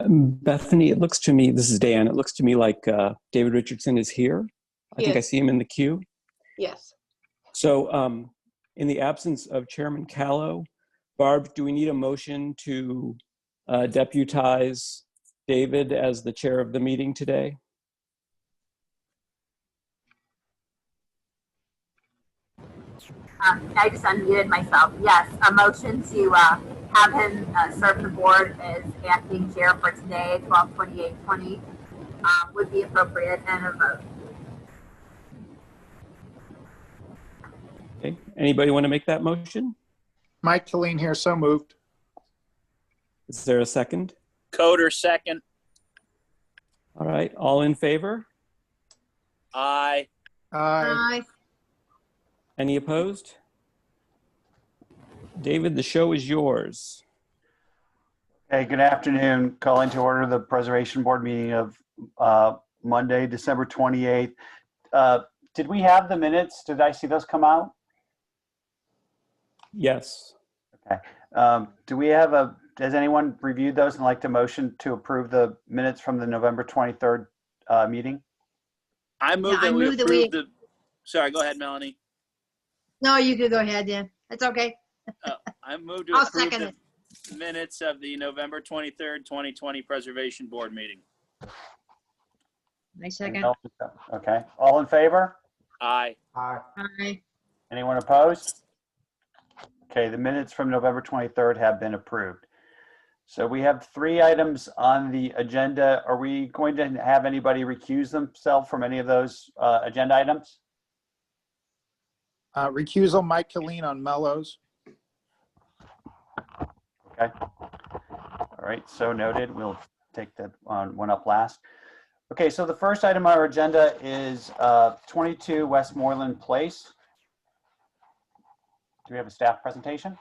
Bethany, it looks to me, this is Dan, it looks to me like David Richardson is here. I think I Yes. see him in the queue. Yes. So in the absence of Chairman Callow, Barb, do we need a motion to deputize David as the chair of the meeting today? I just unmuted myself. Yes, a motion to have him serve the board as acting chair for today, 12/28/20, would be appropriate, and a vote. Okay. Anybody want to make that motion? Mike Killeen here, so moved. Is there a second? Coder, second. All right. All in favor? Aye. Aye. Aye. Any opposed? David, the show is yours. Hey, good afternoon. Calling to order the Preservation Board meeting of Monday, December 28th. Did we have the minutes? Did I see those come out? Yes. Okay. Has anyone reviewed those and like to motion to approve the minutes from the November 23rd meeting? I move Yeah, that we approve the, sorry, go ahead, Melanie. No, you could go ahead, Dan. That's okay. I move to I'll approve second the minutes of the November 23rd, 2020 Preservation Board meeting. I second. Okay. All in favor? Aye. Aye. Anyone opposed? Okay, the minutes from November 23rd have been approved. So we have 3 items on the agenda. Are we going to have anybody recuse themselves from any of those agenda items? Recusal Mike Killeen on Mellows. Okay. All right, so noted. We'll take that one up last. Okay, so the first item on our agenda is 22 Westmoreland Place. Do we have a staff presentation?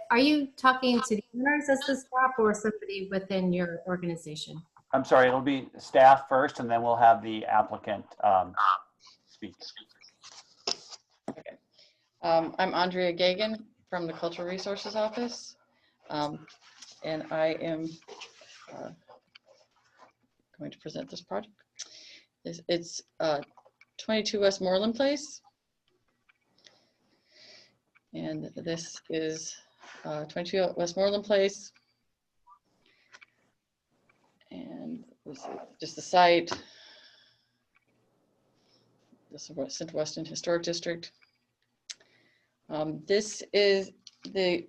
Are you talking to the owners as the staff or somebody within your organization? I'm sorry, it'll be staff first, and then we'll have the applicant speak. Okay. I'm Andrea Gagan from the Cultural Resources Office, and I am going to present this project. It's 22 Westmoreland Place, and this is 22 Westmoreland Place, and this is just the site. This is Central Western Historic District. This is the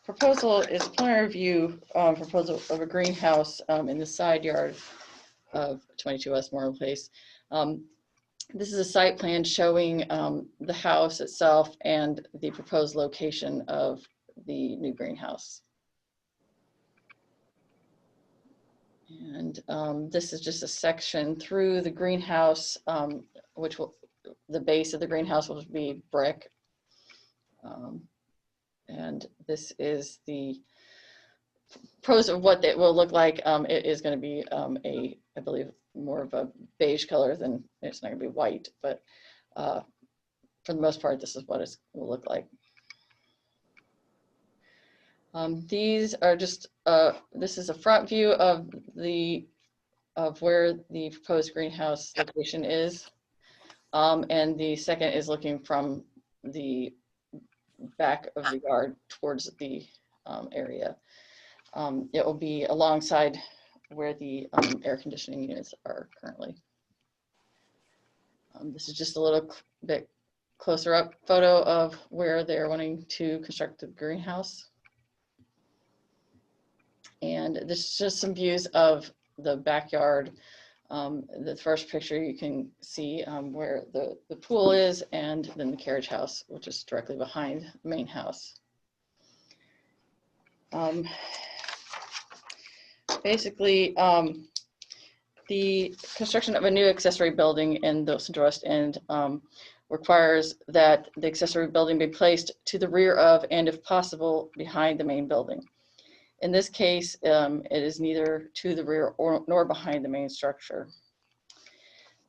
proposal is a preliminary review proposal of a greenhouse in the side yard of 22 Westmoreland Place. This is a site plan showing the house itself and the proposed location of the new greenhouse. And this is just a section through the greenhouse, which will, the base of the greenhouse will be brick. And this is the pros of what it will look like. It is going to be I believe, more of a beige color than, it's not going to be white, but for the most part, this is what it will look like. These are just, this is a front view of where the proposed greenhouse location is. And the second is looking from the back of the yard towards the area. It will be alongside where the air conditioning units are currently. This is just a little bit closer up photo of where they're wanting to construct the greenhouse. And this is just some views of the backyard. The first picture you can see where the pool is, and then the carriage house, which is directly behind the main house. Basically, the construction of a new accessory building in the Central West End requires that the accessory building be placed to the rear of, and if possible, behind the main building. In this case, it is neither to the rear nor behind the main structure.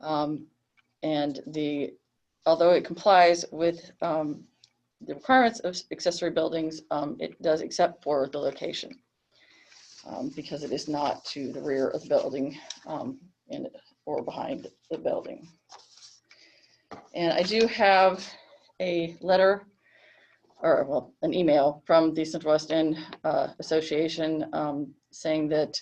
And although it complies with the requirements of accessory buildings, it does except for the location, because it is not to the rear of the building or behind the building. And I do have a letter, or well, an email from the Central West End Association saying that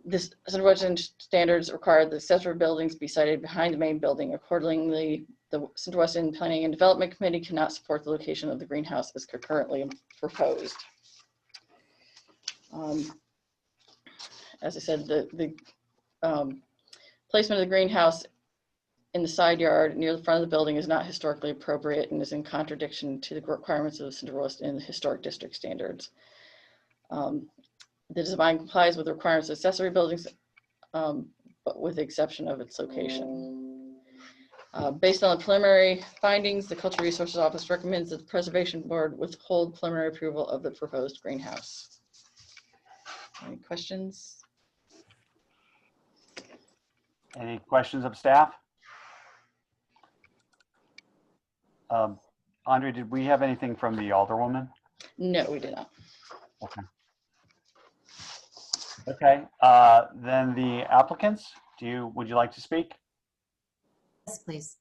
this Central West End standards require the accessory buildings be sited behind the main building. Accordingly, the Central West End Planning and Development Committee cannot support the location of the greenhouse as currently proposed. As I said, the placement of the greenhouse in the side yard near the front of the building is not historically appropriate and is in contradiction to the requirements of the Central West End Historic District standards. The design complies with the requirements of accessory buildings, but with the exception of its location. Based on the preliminary findings, the Cultural Resources Office recommends that the Preservation Board withhold preliminary approval of the proposed greenhouse. Any questions? Any questions of staff? Andre, did we have anything from the Alderwoman? No, we did not. Okay. Okay, then the applicants, would you like to speak? Yes, please.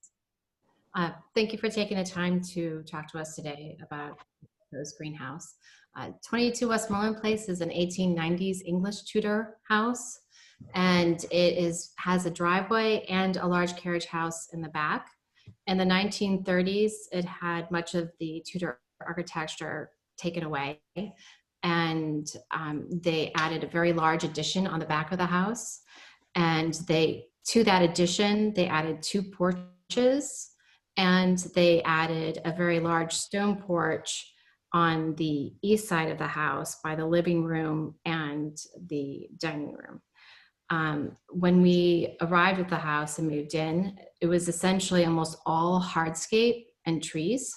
Thank you for taking the time to talk to us today about this greenhouse. 22 Westmoreland Place is an 1890s English Tudor house, and it has a driveway and a large carriage house in the back. In the 1930s, it had much of the Tudor architecture taken away, and they added a very large addition on the back of the house. And to that addition, they added 2 porches, and they added a very large stone porch on the east side of the house by the living room and the dining room. When we arrived at the house and moved in, it was essentially almost all hardscape and trees.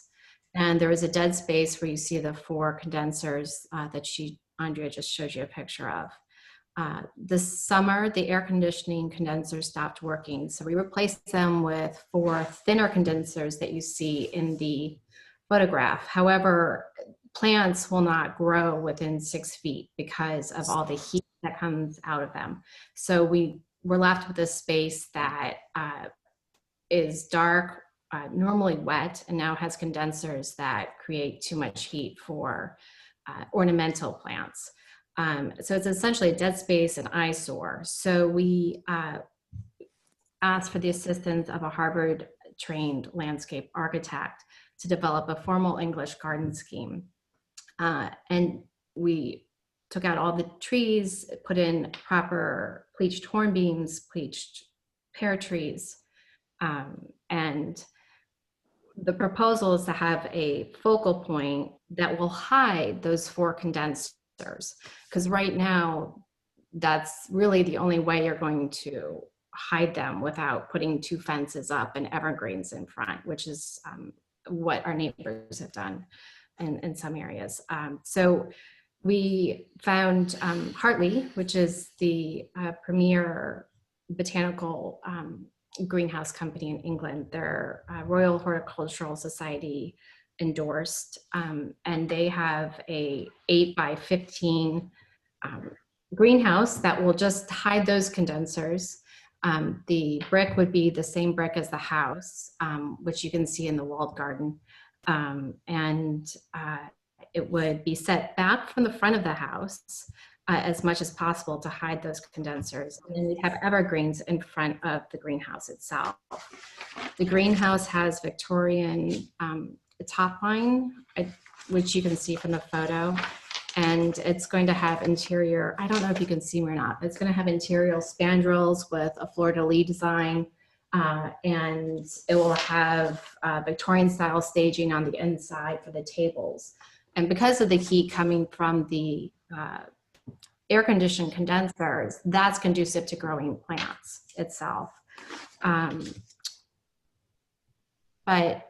And there was a dead space where you see the 4 condensers that Andrea just showed you a picture of. This summer, the air conditioning condensers stopped working. So we replaced them with 4 thinner condensers that you see in the photograph. However, plants will not grow within 6 feet because of all the heat that comes out of them. So we were left with a space that is dark, normally wet, and now has condensers that create too much heat for ornamental plants. So it's essentially a dead space and eyesore. So we asked for the assistance of a Harvard-trained landscape architect to develop a formal English garden scheme. And we took out all the trees, put in proper bleached hornbeams, bleached pear trees, and the proposal is to have a focal point that will hide those 4 condensers, because right now that's really the only way you're going to hide them without putting 2 fences up and evergreens in front, which is what our neighbors have done in some areas. So we found Hartley, which is the premier botanical greenhouse company in England. They're Royal Horticultural Society endorsed, and they have a 8 by 15 greenhouse that will just hide those condensers. The brick would be the same brick as the house, which you can see in the walled garden. And it would be set back from the front of the house as much as possible to hide those condensers. And then we'd have evergreens in front of the greenhouse itself. The greenhouse has Victorian top line, which you can see from the photo. And it's going to have interior, I don't know if you can see me or not, but it's going to have interior spandrels with a fleur-de-lis design. And it will have Victorian style staging on the inside for the tables. And because of the heat coming from the air-conditioned condensers, that's conducive to growing plants itself. But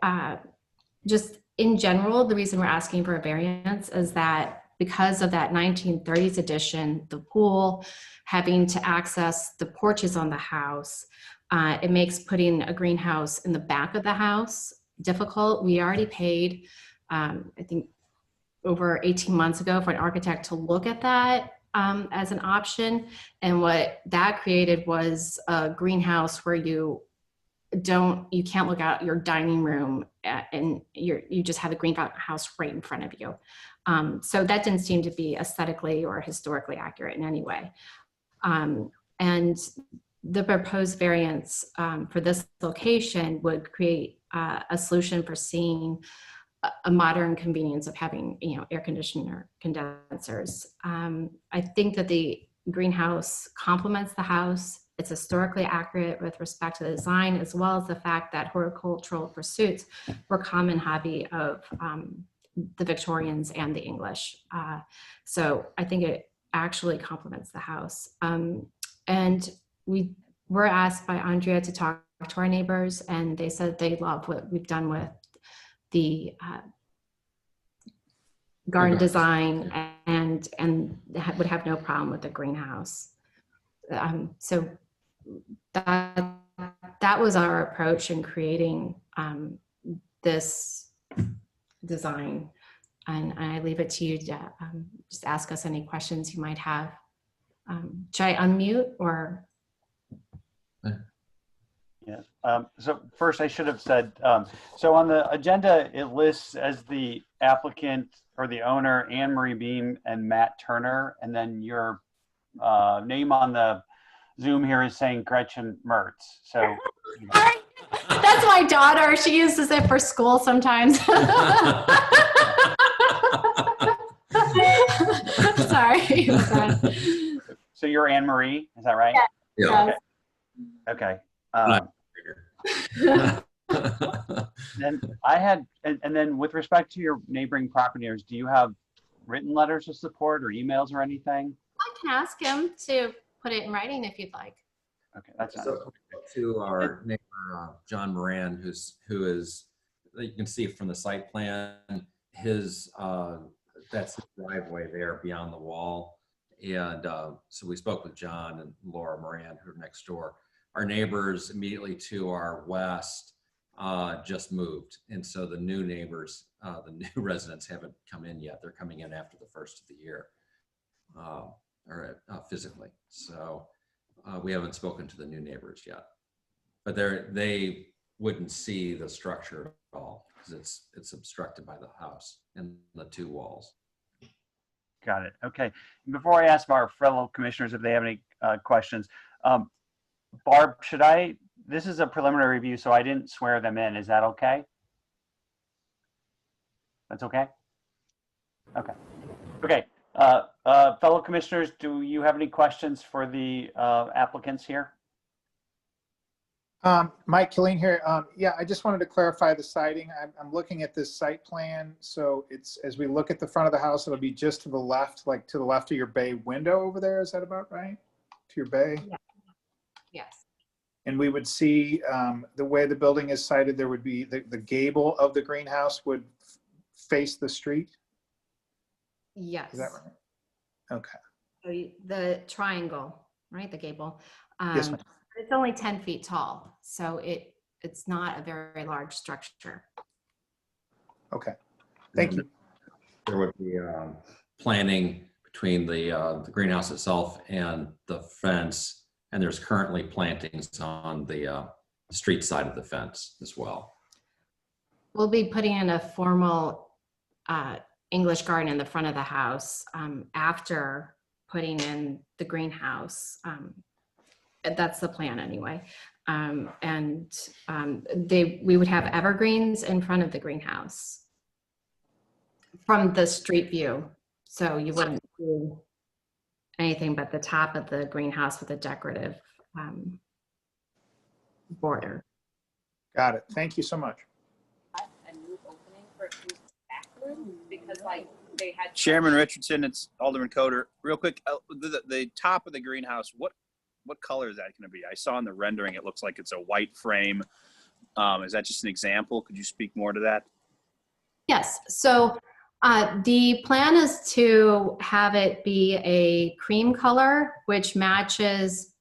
just in general, the reason we're asking for a variance is that because of that 1930s addition, the pool, having to access the porches on the house, it makes putting a greenhouse in the back of the house difficult. We already paid, I think, over 18 months ago for an architect to look at that as an option. And what that created was a greenhouse where you can't look out your dining room and you just have the greenhouse right in front of you. So that didn't seem to be aesthetically or historically accurate in any way. And the proposed variance for this location would create a solution for seeing a modern convenience of having, air conditioner condensers. I think that the greenhouse complements the house. It's historically accurate with respect to the design, as well as the fact that horticultural pursuits were common hobby of the Victorians and the English. So I think it actually complements the house. And we were asked by Andrea to talk to our neighbors, and they said they love what we've done with the garden design and would have no problem with the greenhouse. So that was our approach in creating this design. And I leave it to you to just ask us any questions you might have. Should I unmute or? Yeah. So first I should have said, so on the agenda, it lists as the applicant or the owner, Anne Marie Beam and Matt Turner. And then your name on the Zoom here is saying Gretchen Mertz. So. You know. That's my daughter. She uses it for school sometimes. Sorry. So you're Anne Marie, is that right? Yeah. Okay. Then I had, and then with respect to your neighboring property owners, do you have written letters of support or emails or anything? I can ask him to put it in writing if you'd like. Okay, that's So to our neighbor, John Moran, who is, you can see from the site plan, his, that's his driveway there beyond the wall. And so we spoke with John and Laura Moran, who are next door. Our neighbors immediately to our west just moved. And so the new neighbors, the new residents haven't come in yet. They're coming in after the first of the year, or physically. So we haven't spoken to the new neighbors yet, but they wouldn't see the structure at all because it's obstructed by the house and the two walls. Got it. Okay. Before I ask our fellow commissioners if they have any questions, Barb, this is a preliminary review, so I didn't swear them in. Is that okay? That's okay? Okay. Okay. Fellow commissioners, do you have any questions for the applicants here? Mike Killeen here. Yeah, I just wanted to clarify the siding. I'm looking at this site plan. So it's, as we look at the front of the house, it'll be just to the left, like to the left of your bay window over there. Is that about right? To your bay? Yeah. Yes. And we would see the way the building is sited, there would be the gable of the greenhouse would face the street. Yes. Is that right? Okay. So the triangle, right? The gable. Yes, ma'am. It's only 10 feet tall, so it's not a very large structure. Okay. Thank you. There would be planting between the greenhouse itself and the fence, and there's currently plantings on the street side of the fence as well. We'll be putting in a formal English garden in the front of the house after putting in the greenhouse. That's the plan anyway. We would have evergreens in front of the greenhouse from the street view. So you wouldn't do anything but the top of the greenhouse with a decorative border. Got it. Thank you so much. Chairman Richardson, it's Alderman Coder. Real quick, the top of the greenhouse, what color is that going to be? I saw in the rendering, it looks like it's a white frame. Is that just an example? Could you speak more to that? Yes. So the plan is to have it be a cream color, which matches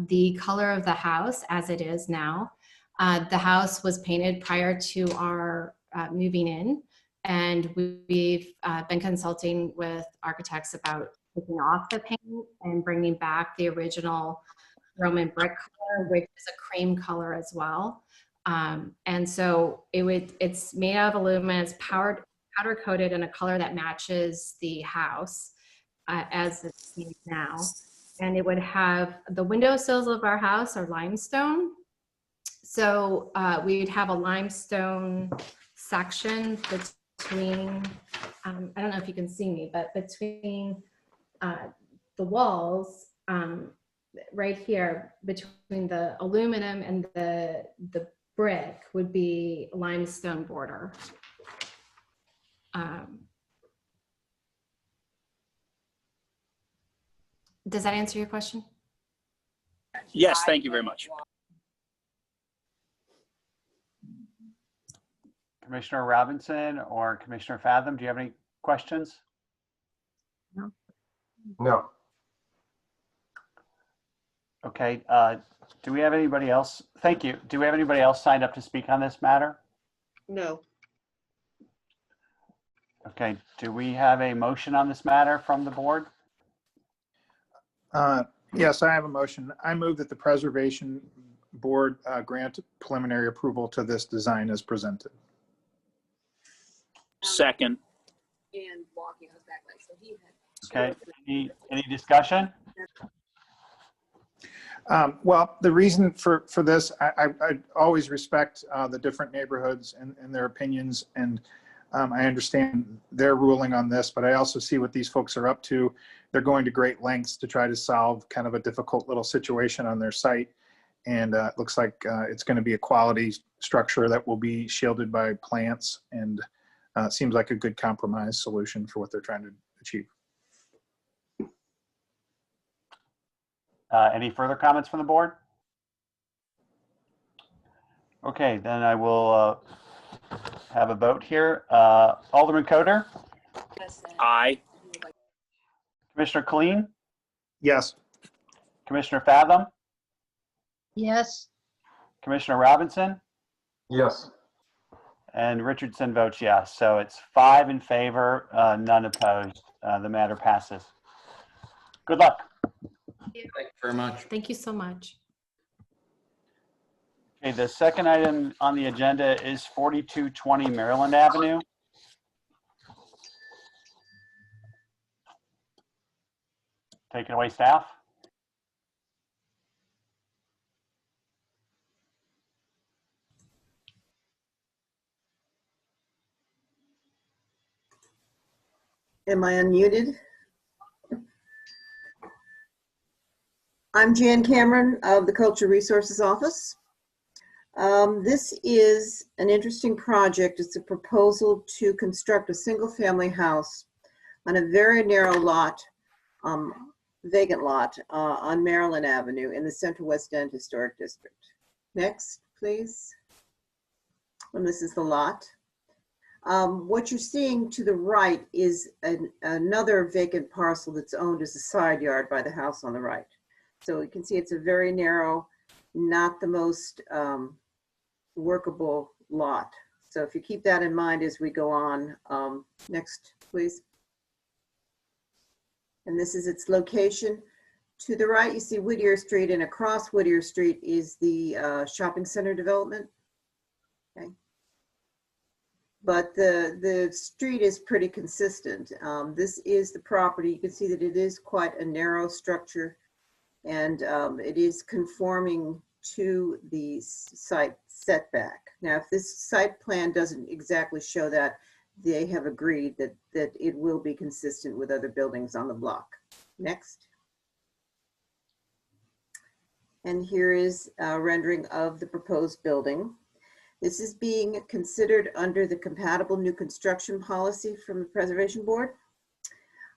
the color of the house as it is now. The house was painted prior to our moving in, and we've been consulting with architects about taking off the paint and bringing back the original Roman brick color, which is a cream color as well. And so it's made out of aluminum, it's powder coated in a color that matches the house as it's made now. And it would have the windowsills of our house are limestone. So we'd have a limestone section between, I don't know if you can see me, but between the walls, right here, between the aluminum and the brick would be limestone border. Does that answer your question? Yes, thank you very much. Commissioner Robinson or Commissioner Fathom, do you have any questions? No. Okay, do we have anybody else? Thank you. Do we have anybody else signed up to speak on this matter? No. Okay, do we have a motion on this matter from the board? Yes, I have a motion. I move that the Preservation Board grant preliminary approval to this design as presented. Second. Okay, any discussion? Well, the reason for this, I always respect the different neighborhoods and their opinions, and I understand their ruling on this, but I also see what these folks are up to. They're going to great lengths to try to solve kind of a difficult little situation on their site. And it looks like it's going to be a quality structure that will be shielded by plants, and seems like a good compromise solution for what they're trying to achieve. Any further comments from the board? Okay, then I will have a vote here. Alderman Coder? Aye. Commissioner Killeen? Yes. Commissioner Fathom? Yes. Commissioner Robinson? Yes. And Richardson votes yes. So it's 5 in favor, none opposed. The matter passes. Good luck. Thank you very much. Thank you so much. Okay, the second item on the agenda is 4220 Maryland Avenue. Take it away, staff. Am I unmuted? I'm Jan Cameron of the Culture Resources Office. This is an interesting project. It's a proposal to construct a single-family house on a very narrow lot, vacant lot, on Maryland Avenue in the Central West End Historic District. Next, please. And this is the lot. What you're seeing to the right is another vacant parcel that's owned as a side yard by the house on the right. So you can see it's a very narrow, not the most workable lot. So if you keep that in mind as we go on, next, please. And this is its location. To the right, you see Whittier Street, and across Whittier Street is the shopping center development. Okay. But the street is pretty consistent. This is the property. You can see that it is quite a narrow structure, and it is conforming to the site setback. Now, if this site plan doesn't exactly show that, they have agreed that it will be consistent with other buildings on the block. Next. And here is a rendering of the proposed building. This is being considered under the compatible new construction policy from the Preservation Board.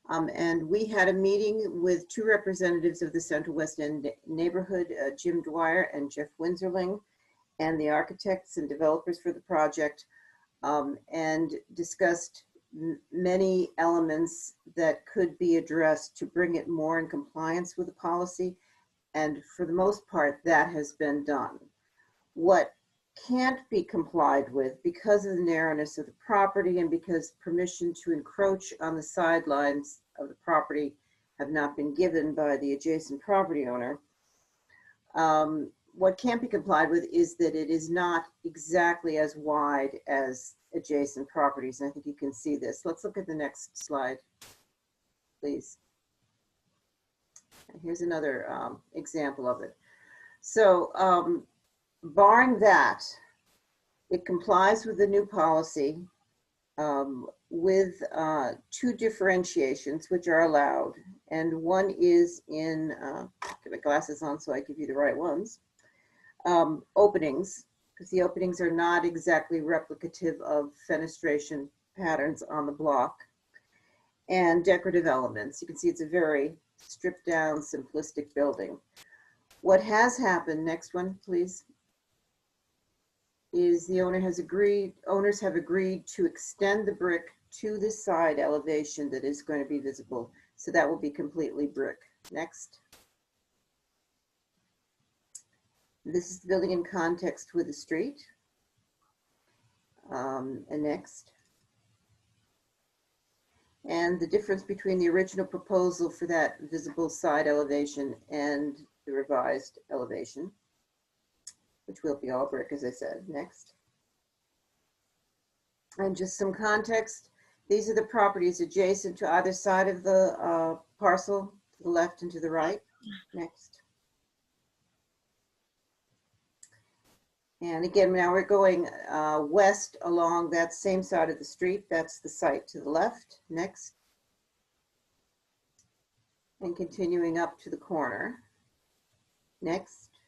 And we had a meeting with 2 representatives of the Central West End neighborhood, Jim Dwyer and Jeff Winserling, and the architects and developers for the project, and discussed many elements that could be addressed to bring it more in compliance with the policy. And for the most part, that has been done. What can't be complied with because of the narrowness of the property and because permission to encroach on the sidelines of the property have not been given by the adjacent property owner. What can't be complied with is that it is not exactly as wide as adjacent properties. And I think you can see this. Let's look at the next slide, please. And here's another example of it. So barring that, it complies with the new policy with two differentiations which are allowed. And one is in, get my glasses on so I give you the right ones, openings, because the openings are not exactly replicative of fenestration patterns on the block, and decorative elements. You can see it's a very stripped down, simplistic building. What has happened, next one, please, is the owners have agreed to extend the brick to the side elevation that is going to be visible. So that will be completely brick. Next. This is the building in context with the street. And next. And the difference between the original proposal for that visible side elevation and the revised elevation, which will be all brick, as I said. Next. And just some context. These are the properties adjacent to either side of the parcel, to the left and to the right. Next. And again, now we're going west along that same side of the street. That's the site to the left. Next. And continuing up to the corner. Next.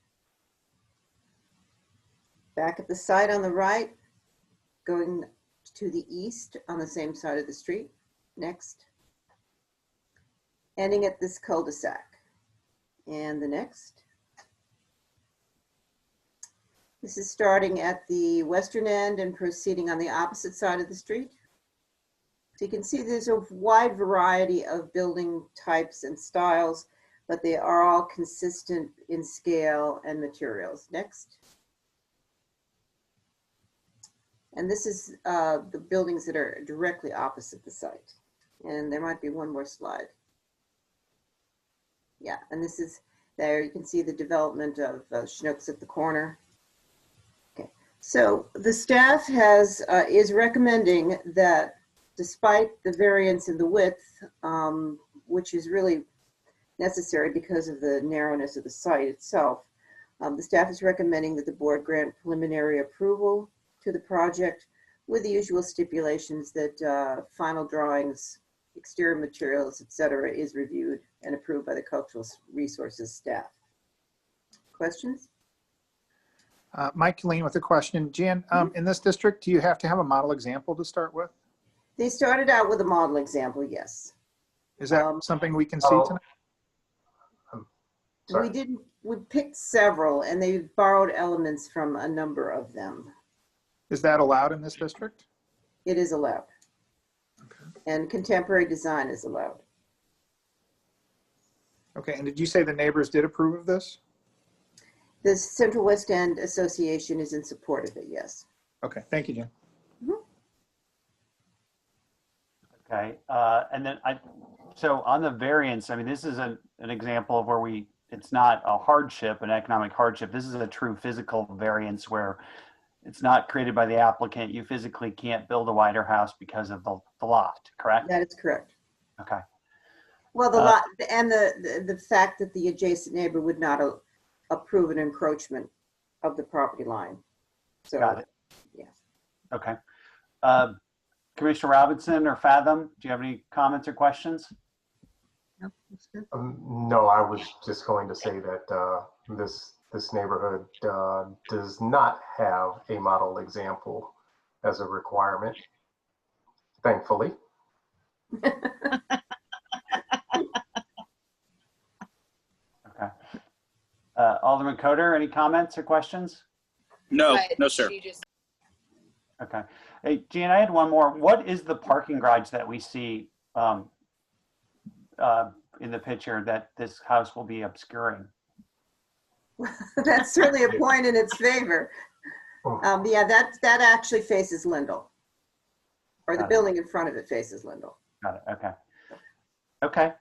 Back at the site on the right, going to the east on the same side of the street. Next. Ending at this cul-de-sac. And the next. This is starting at the western end and proceeding on the opposite side of the street. So you can see there's a wide variety of building types and styles, but they are all consistent in scale and materials. Next. And this is the buildings that are directly opposite the site. And there might be one more slide. Yeah, and this is there. You can see the development of Chinooks at the corner. Okay, so the staff is recommending that despite the variance in the width, which is really necessary because of the narrowness of the site itself, the staff is recommending that the board grant preliminary approval to the project with the usual stipulations that final drawings, exterior materials, etc., is reviewed and approved by the Cultural Resources staff. Questions? Mike Killeen with a question. Jan, in this district, do you have to have a model example to start with? They started out with a model example, yes. Is that something we can see tonight? We picked several and they borrowed elements from a number of them. Is that allowed in this district? It is allowed. Okay. And contemporary design is allowed. Okay, and did you say the neighbors did approve of this? The Central West End Association is in support of it, yes. Okay, thank you, Jan. Okay, and then so on the variance, I mean, this is an example of where it's not a hardship, an economic hardship. This is a true physical variance where it's not created by the applicant. You physically can't build a wider house because of the lot, correct? That is correct. Okay. Well, the lot and the fact that the adjacent neighbor would not approve an encroachment of the property line. So, got it. Yes. Okay. Commissioner Robinson or Fathom, do you have any comments or questions? No, that's good. No, I was just going to say that this neighborhood does not have a model example as a requirement, thankfully. Okay. Alderman Coder, any comments or questions? No, no, sir. Okay. Hey, Jean, I had one more. What is the parking garage that we see in the picture that this house will be obscuring? That's certainly a point in its favor. Yeah, that actually faces Lindell. Or the Got it. building in front of it faces Lindell. Got it. Okay. Okay.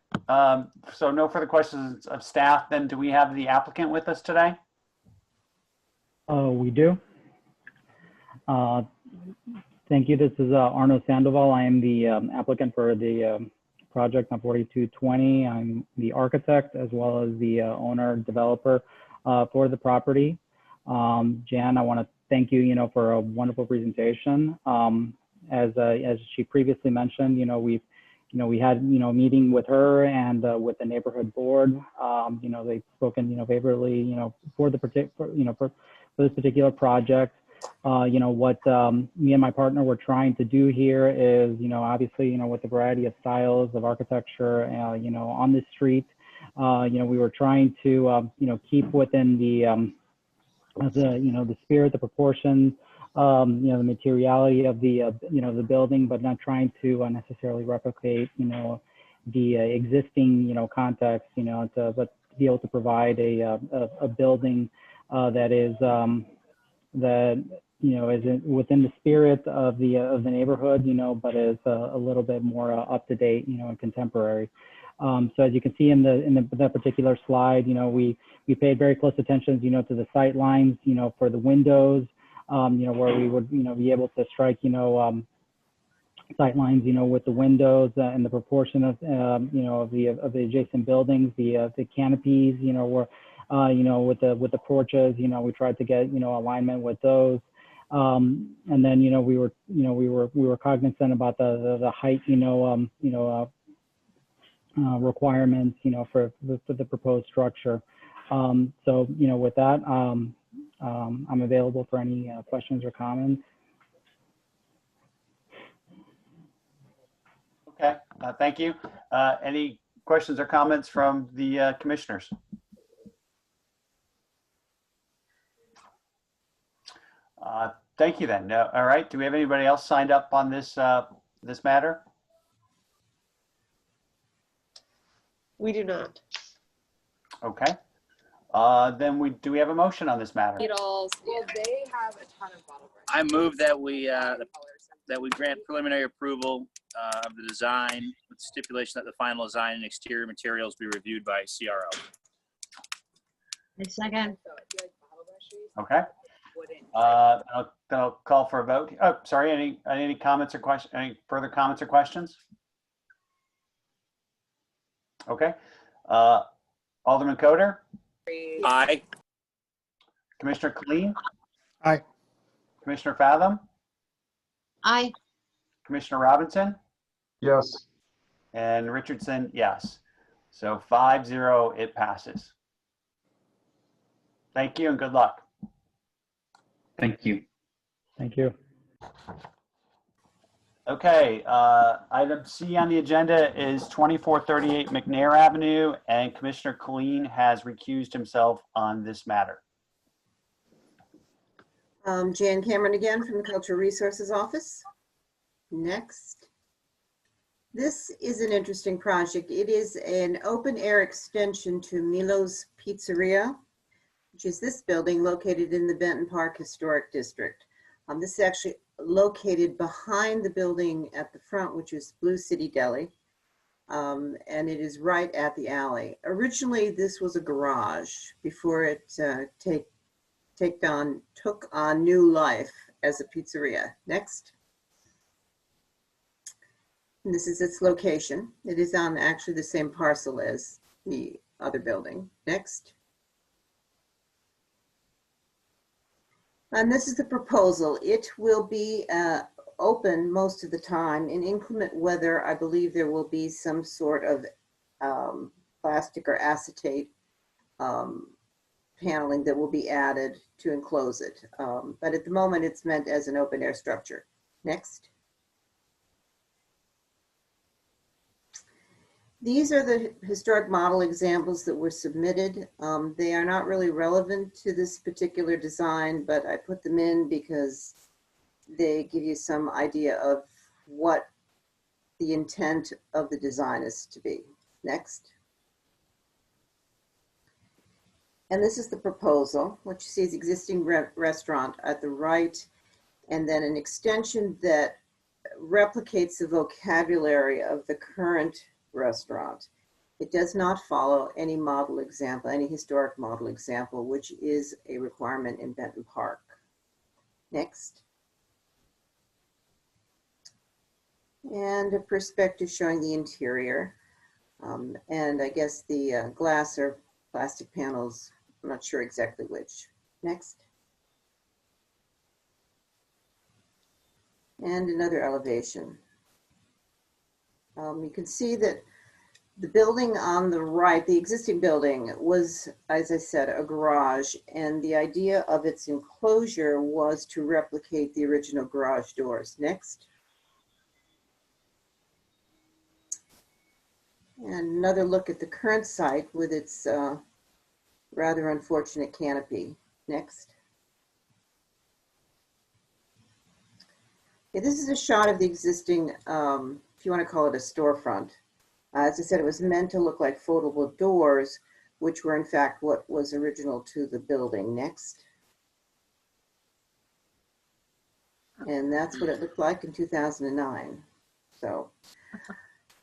So no further questions of staff. Then do we have the applicant with us today? We do. Thank you. This is Arno Sandoval. I am the applicant for the project on 4220. I'm the architect as well as the owner developer for the property. Jan, I want to thank you, for a wonderful presentation. As she previously mentioned, we had, a meeting with her and with the neighborhood board. They've spoken, favorably, for the for this particular project. What me and my partner were trying to do here is, obviously, with the variety of styles of architecture, on the street, we were trying to, keep within the spirit, the proportions, the materiality of the, the building, but not trying to necessarily replicate, the existing, context, but be able to provide a building that is, is within the spirit of the neighborhood, but is a little bit more up to date, and contemporary. So as you can see in that particular slide, we paid very close attention, to the sight lines, for the windows, where we would, be able to strike, sight lines, with the windows and the proportion of, of the adjacent buildings, the canopies, where, with the porches, we tried to get, alignment with those. And then, we were cognizant about the height, requirements, for the proposed structure. So, with that, I'm available for any questions or comments. Okay. Thank you. Any questions or comments from the commissioners? Thank you then. No, all right. Do we have anybody else signed up on this this matter? We do not. Okay. Then do we have a motion on this matter? Well, they have a ton of bottle brush. I move that we grant preliminary approval of the design with stipulation that the final design and exterior materials be reviewed by CRO. Second. Okay. I'll call for a vote. Oh, sorry. Any comments or questions? Any further comments or questions? Okay. Alderman Coder? Aye. Commissioner Killeen? Aye. Commissioner Fathom? Aye. Commissioner Robinson? Yes. And Richardson, yes. So 5-0, it passes. Thank you and good luck. Thank you. Thank you. Okay, item C on the agenda is 2438 McNair Avenue, and Commissioner Killeen has recused himself on this matter. Jan Cameron again from the Cultural Resources Office. Next. This is an interesting project. It is an open air extension to Milo's Pizzeria, which is this building located in the Benton Park Historic District. This is actually located behind the building at the front, which is Blue City Deli, and it is right at the alley. Originally, this was a garage before it took on new life as a pizzeria. Next. And this is its location. It is on actually the same parcel as the other building. Next. And this is the proposal. It will be open most of the time. In inclement weather, I believe there will be some sort of plastic or acetate paneling that will be added to enclose it. But at the moment, it's meant as an open air structure. Next. These are the historic model examples that were submitted. They are not really relevant to this particular design, but I put them in because they give you some idea of what the intent of the design is to be. Next. And this is the proposal, which you see is existing restaurant at the right, and then an extension that replicates the vocabulary of the current restaurant. It does not follow any model example, any historic model example, which is a requirement in Benton Park. Next. And a perspective showing the interior. And I guess the glass or plastic panels, I'm not sure exactly which. Next. And another elevation. You can see that the building on the right, the existing building, was, as I said, a garage, and the idea of its enclosure was to replicate the original garage doors. Next. And another look at the current site with its rather unfortunate canopy. Next. Okay, this is a shot of the existing, if you want to call it a storefront. As I said, it was meant to look like foldable doors, which were in fact what was original to the building. Next. And that's what it looked like in 2009. So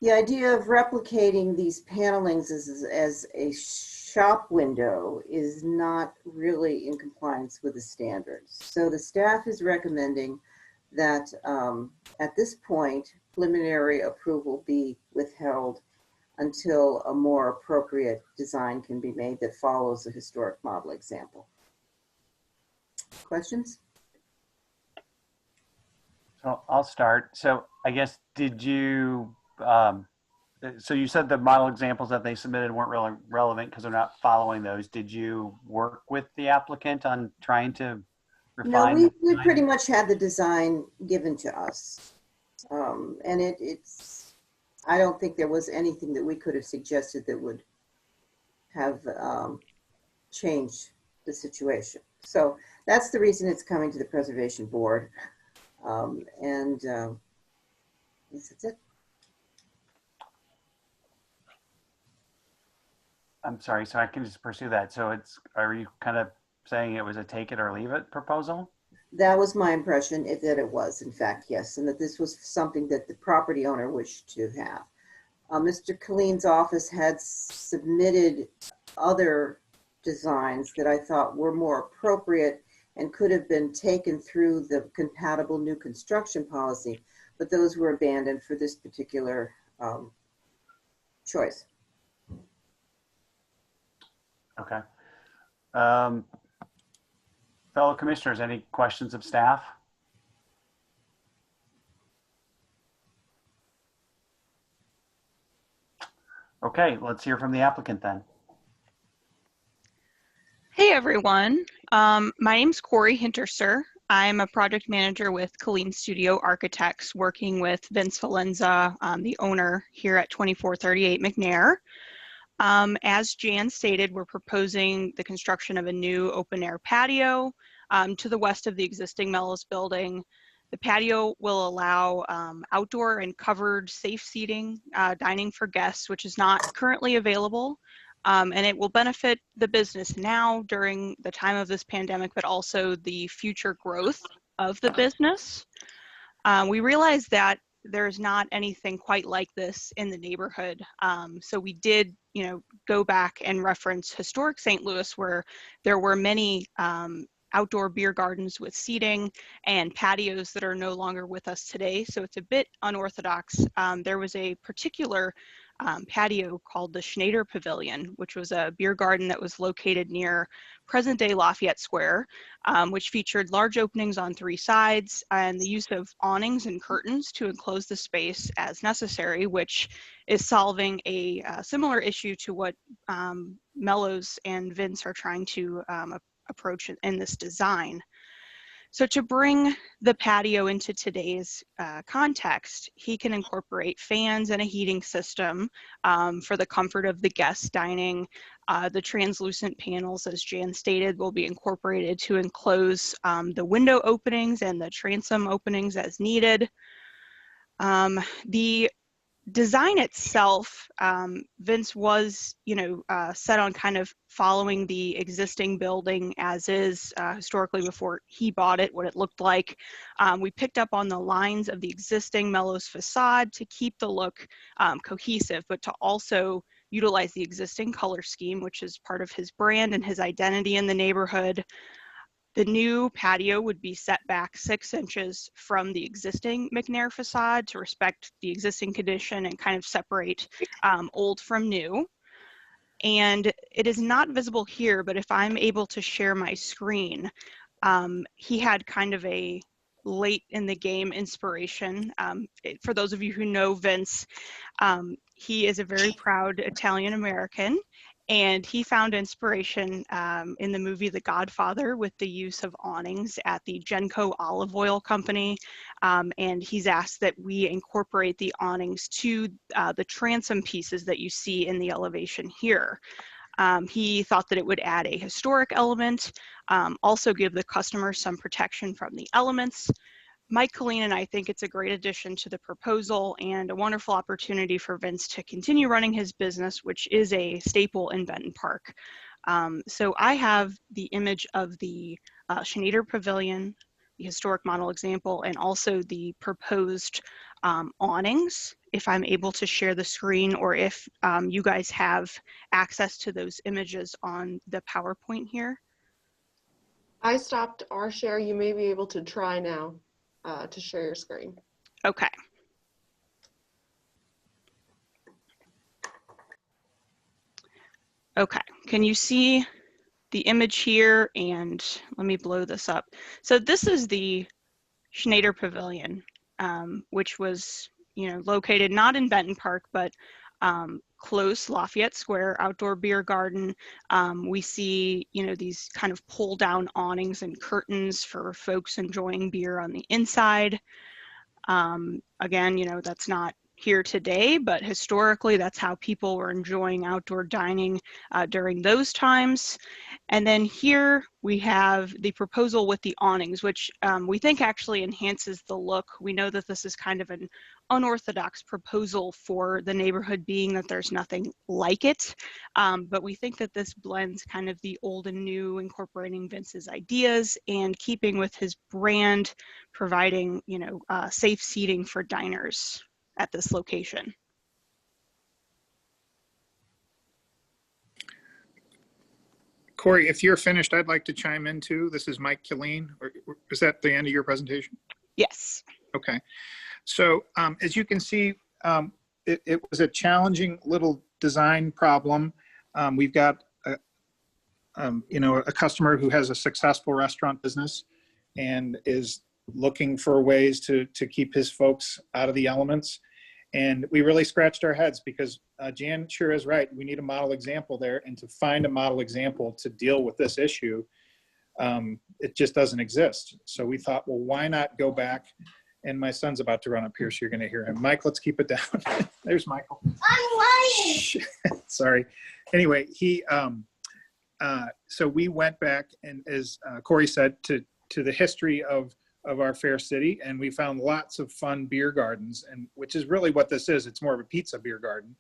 the idea of replicating these panelings as a shop window is not really in compliance with the standards. So the staff is recommending that at this point, preliminary approval be withheld until a more appropriate design can be made that follows a historic model example. Questions? So I'll start. So I guess, did you, so you said the model examples that they submitted weren't really relevant because they're not following those. Did you work with the applicant on trying to refine? No, we pretty much had the design given to us. And it's, I don't think there was anything that we could have suggested that would have changed the situation. So that's the reason it's coming to the Preservation Board. Yes, that's it. I'm sorry, so I can just pursue that. So it's, are you kind of saying it was a take it or leave it proposal? That was my impression, that it was, in fact, yes, and that this was something that the property owner wished to have. Mr. Colleen's office had submitted other designs that I thought were more appropriate and could have been taken through the compatible new construction policy, but those were abandoned for this particular choice. Okay. Fellow commissioners, any questions of staff? Okay, let's hear from the applicant then. Hey everyone, my name's Corey Hinterser. I'm a project manager with Colleen Studio Architects, working with Vince Valenza, the owner here at 2438 McNair. As Jan stated, we're proposing the construction of a new open air patio to the west of the existing Mellows building. The patio will allow outdoor and covered safe seating, dining for guests, which is not currently available. And it will benefit the business now during the time of this pandemic, but also the future growth of the business. We realize that there's not anything quite like this in the neighborhood. So we did, go back and reference historic St. Louis, where there were many outdoor beer gardens with seating and patios that are no longer with us today. So it's a bit unorthodox. There was a particular patio called the Schneider Pavilion, which was a beer garden that was located near present-day Lafayette Square, which featured large openings on 3 sides and the use of awnings and curtains to enclose the space as necessary, which is solving a similar issue to what Mellows and Vince are trying to approach in this design. So to bring the patio into today's context, he can incorporate fans and a heating system for the comfort of the guests dining. The translucent panels, as Jan stated, will be incorporated to enclose the window openings and the transom openings as needed. The design itself, Vince was, set on kind of following the existing building as is historically before he bought it, what it looked like. We picked up on the lines of the existing Mellows facade to keep the look cohesive, but to also utilize the existing color scheme, which is part of his brand and his identity in the neighborhood. The new patio would be set back 6 inches from the existing McNair facade to respect the existing condition and kind of separate old from new. And it is not visible here, but if I'm able to share my screen, he had kind of a late in the game inspiration. For those of you who know Vince, he is a very proud Italian American. And he found inspiration in the movie The Godfather with the use of awnings at the Genco olive oil company. And he's asked that we incorporate the awnings to the transom pieces that you see in the elevation here. He thought that it would add a historic element, also give the customer some protection from the elements. Mike Colleen and I think it's a great addition to the proposal and a wonderful opportunity for Vince to continue running his business, which is a staple in Benton Park. So I have the image of the Schneider Pavilion, the historic model example, and also the proposed awnings, if I'm able to share the screen, or if you guys have access to those images on the PowerPoint here. I stopped our share. You may be able to try now to share your screen. Okay. Okay, can you see the image here? And let me blow this up. So this is the Schneider Pavilion, which was, located not in Benton Park, but close Lafayette Square, outdoor beer garden. We see, these kind of pull down awnings and curtains for folks enjoying beer on the inside. Again, that's not here today, but historically that's how people were enjoying outdoor dining during those times. And then here we have the proposal with the awnings, which we think actually enhances the look. We know that this is kind of an unorthodox proposal for the neighborhood, being that there's nothing like it. But we think that this blends kind of the old and new, incorporating Vince's ideas and keeping with his brand, providing, safe seating for diners at this location. Corey, if you're finished, I'd like to chime in too. This is Mike Killeen. Or is that the end of your presentation? Yes. Okay. So as you can see, it was a challenging little design problem. We've got a customer who has a successful restaurant business and is looking for ways to keep his folks out of the elements. And we really scratched our heads because Jan sure is right. We need a model example there, and to find a model example to deal with this issue, it just doesn't exist. So we thought, well, why not go back? And my son's about to run up here, so you're going to hear him. Mike, let's keep it down. There's Michael. I'm lying. Sorry. Anyway, so we went back, and as Corey said, to the history of our fair city, and we found lots of fun beer gardens, and which is really what this is. It's more of a pizza beer garden.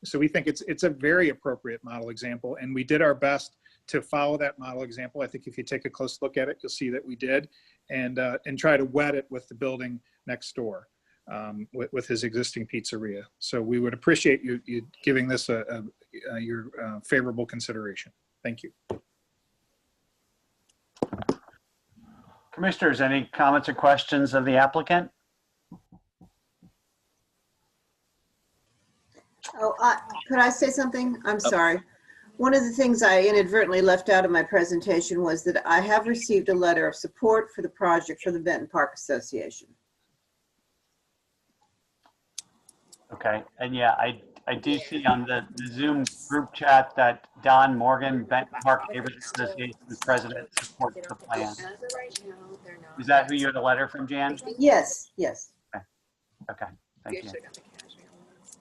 So we think it's a very appropriate model example, and we did our best to follow that model example. I think if you take a close look at it, you'll see that we did, and try to wed it with the building next door, with his existing pizzeria. So we would appreciate you giving this your favorable consideration. Thank you. Commissioners, any comments or questions of the applicant? Oh, could I say something? I'm sorry. One of the things I inadvertently left out of my presentation was that I have received a letter of support for the project for the Benton Park Association. Okay, and yeah, I do see on the Zoom group chat that Don Morgan, Benton Park Neighborhood Association's president, supports the plan. Is that who you had a letter from, Jan? Yes, yes. Okay, thank you.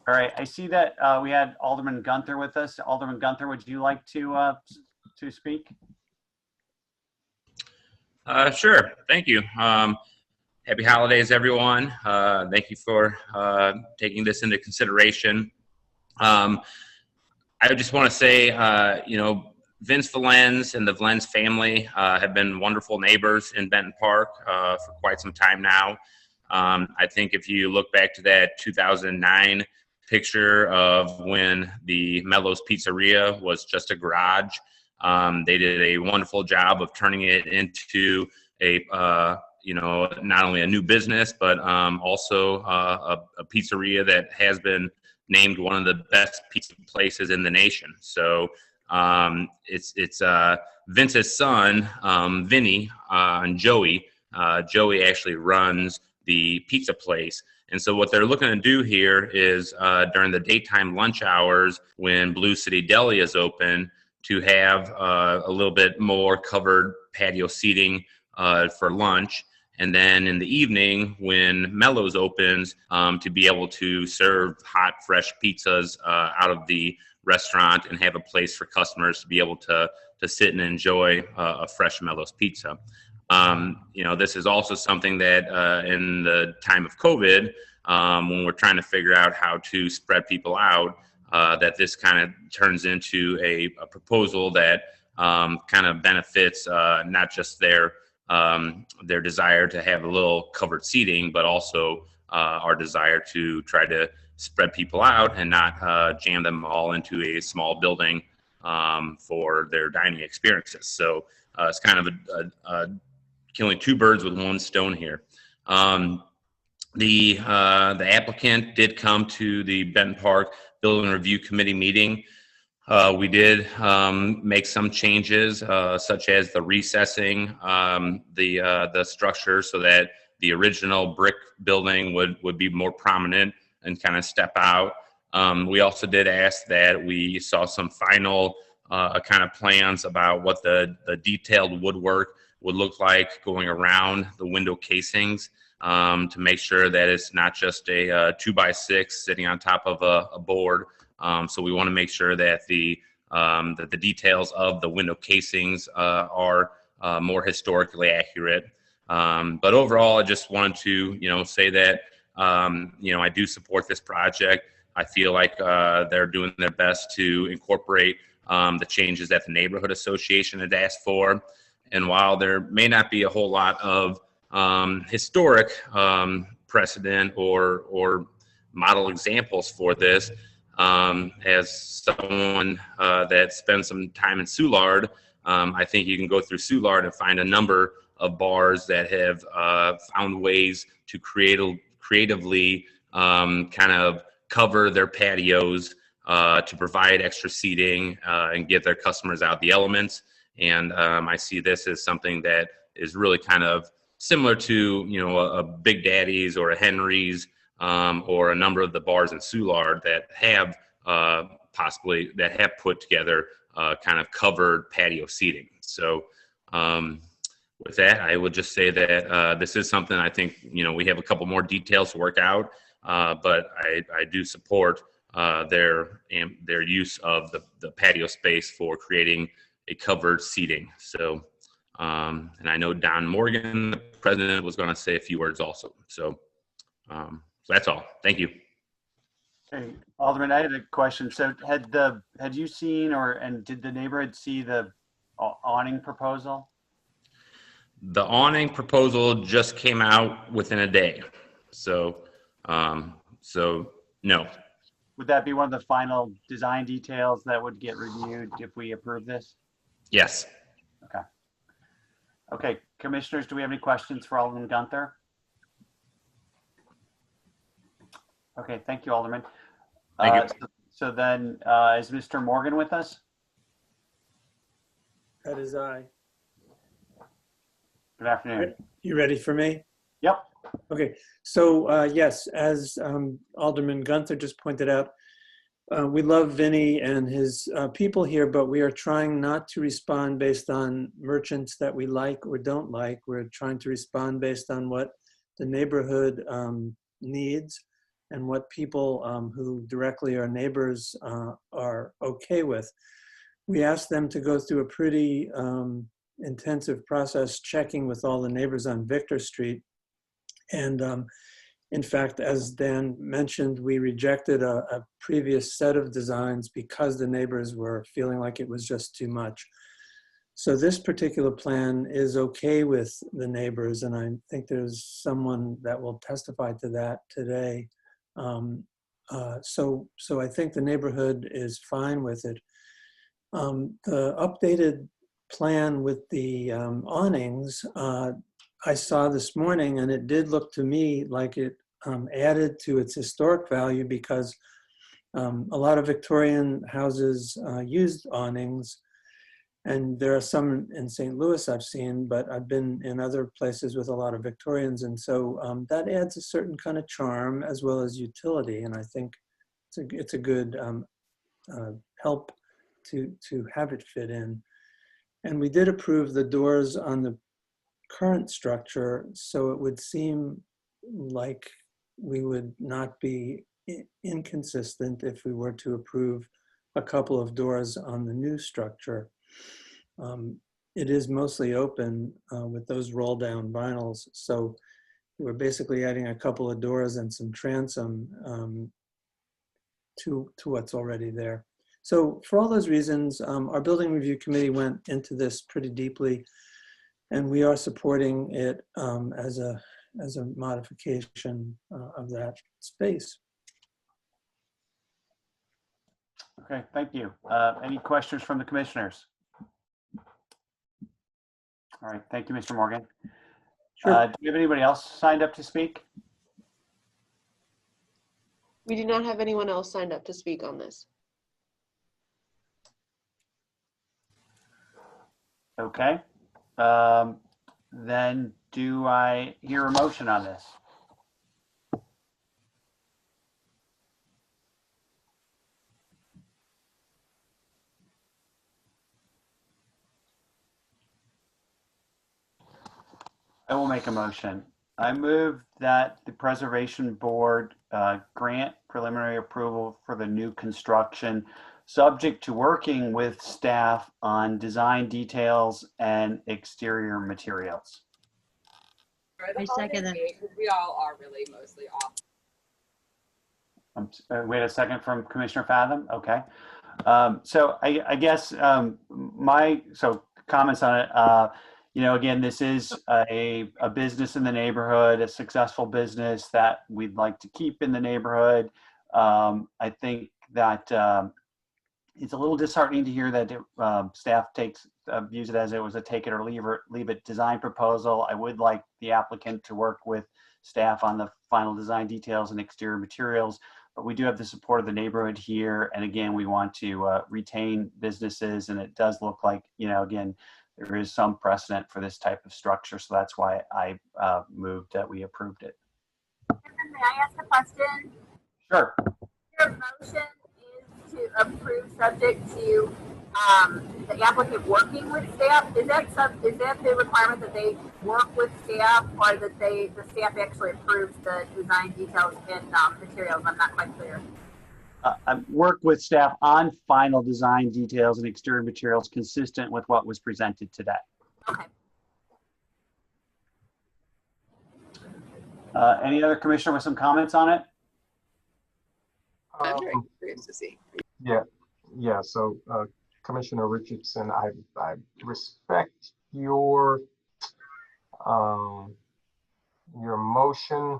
All right, I see that we had Alderman Gunther with us. Alderman Gunther, would you like to speak? Sure, thank you. Happy holidays, everyone. Thank you for taking this into consideration. I just want to say, Vince Valenz and the Valenz family have been wonderful neighbors in Benton Park for quite some time now. I think if you look back to that 2009 picture of when the Mello's Pizzeria was just a garage, they did a wonderful job of turning it into a not only a new business, but also a pizzeria that has been named one of the best pizza places in the nation. So it's Vince's son, Vinny, and Joey. Joey actually runs the pizza place. And so what they're looking to do here is during the daytime lunch hours when Blue City Deli is open, to have a little bit more covered patio seating for lunch. And then in the evening, when Mello's opens, to be able to serve hot, fresh pizzas out of the restaurant and have a place for customers to be able to sit and enjoy a fresh Mello's pizza. This is also something that in the time of COVID, when we're trying to figure out how to spread people out, that this kind of turns into a proposal that kind of benefits not just their desire to have a little covered seating, but also our desire to try to spread people out and not jam them all into a small building for their dining experiences. So it's kind of a killing two birds with one stone here. The applicant did come to the Benton Park Building Review Committee meeting. We did make some changes, such as the recessing the structure so that the original brick building would be more prominent and kind of step out. We also did ask that we saw some final kind of plans about what the detailed woodwork would look like going around the window casings, to make sure that it's not just a 2x6 sitting on top of a board. So we want to make sure that the details of the window casings are more historically accurate. But overall, I just wanted to say that I do support this project. I feel like they're doing their best to incorporate the changes that the neighborhood association had asked for. And while there may not be a whole lot of historic precedent or model examples for this, as someone that spends some time in Soulard, I think you can go through Soulard and find a number of bars that have found ways to creatively kind of cover their patios to provide extra seating and give their customers out the elements. And I see this as something that is really kind of similar to, a Big Daddy's or a Henry's, or a number of the bars in Soulard that have put together kind of covered patio seating. So with that, I would just say that this is something I think, we have a couple more details to work out, but I do support their use of the patio space for creating a covered seating. So, and I know Don Morgan, the president, was going to say a few words also. So that's all. Thank you. Okay, Alderman, I had a question. So had you seen and did the neighborhood see the awning proposal? The awning proposal just came out within a day. So no. Would that be one of the final design details that would get reviewed if we approve this? Yes. Okay. Okay, commissioners, do we have any questions for Alderman Gunther? Okay, thank you, Alderman. Thank you. So then, is Mr. Morgan with us? That is I. Good afternoon. You ready for me? Yep. Okay, so yes, as Alderman Gunther just pointed out, we love Vinny and his people here, but we are trying not to respond based on merchants that we like or don't like. We're trying to respond based on what the neighborhood needs and what people who directly are neighbors are okay with. We asked them to go through a pretty intensive process checking with all the neighbors on Victor Street. And in fact, as Dan mentioned, we rejected a previous set of designs because the neighbors were feeling like it was just too much. So this particular plan is okay with the neighbors, and I think there's someone that will testify to that today. So I think the neighborhood is fine with it. The updated plan with the awnings, I saw this morning, and it did look to me like it added to its historic value because a lot of Victorian houses used awnings, and there are some in St. Louis I've seen, but I've been in other places with a lot of Victorians, and so that adds a certain kind of charm as well as utility, and I think it's a good help to have it fit in. And we did approve the doors on the current structure, so it would seem like we would not be inconsistent if we were to approve a couple of doors on the new structure. It is mostly open with those roll down vinyls, so we're basically adding a couple of doors and some transom to what's already there. So for all those reasons, our building review committee went into this pretty deeply, and we are supporting it as a modification of that space. Okay, thank you. Any questions from the commissioners? All right, thank you, Mr. Morgan. Sure. Do you have anybody else signed up to speak? We do not have anyone else signed up to speak on this. Okay. Then do I hear a motion on this? I will make a motion. I move that the Preservation Board grant preliminary approval for the new construction, subject to working with staff on design details and exterior materials. I second that. We all are really mostly off. Wait a second from Commissioner Fathom. Okay. So I guess so comments on it. You know, again, this is a business in the neighborhood, a successful business that we'd like to keep in the neighborhood. I think that it's a little disheartening to hear that staff views it as it was a take it or leave it design proposal. I would like the applicant to work with staff on the final design details and exterior materials, but we do have the support of the neighborhood here. And again, we want to retain businesses, and it does look like, you know, again, there is some precedent for this type of structure. So that's why I moved that we approved it. May I ask a question? Sure. Your motion is to approve subject to the applicant working with staff. Is that the requirement that they work with staff, or that the staff actually approves the design details and materials? I'm not quite clear. I work with staff on final design details and exterior materials consistent with what was presented today. Okay. Any other commissioner with some comments on it? I'm very curious to see. Yeah. So, Commissioner Richardson, I respect your motion,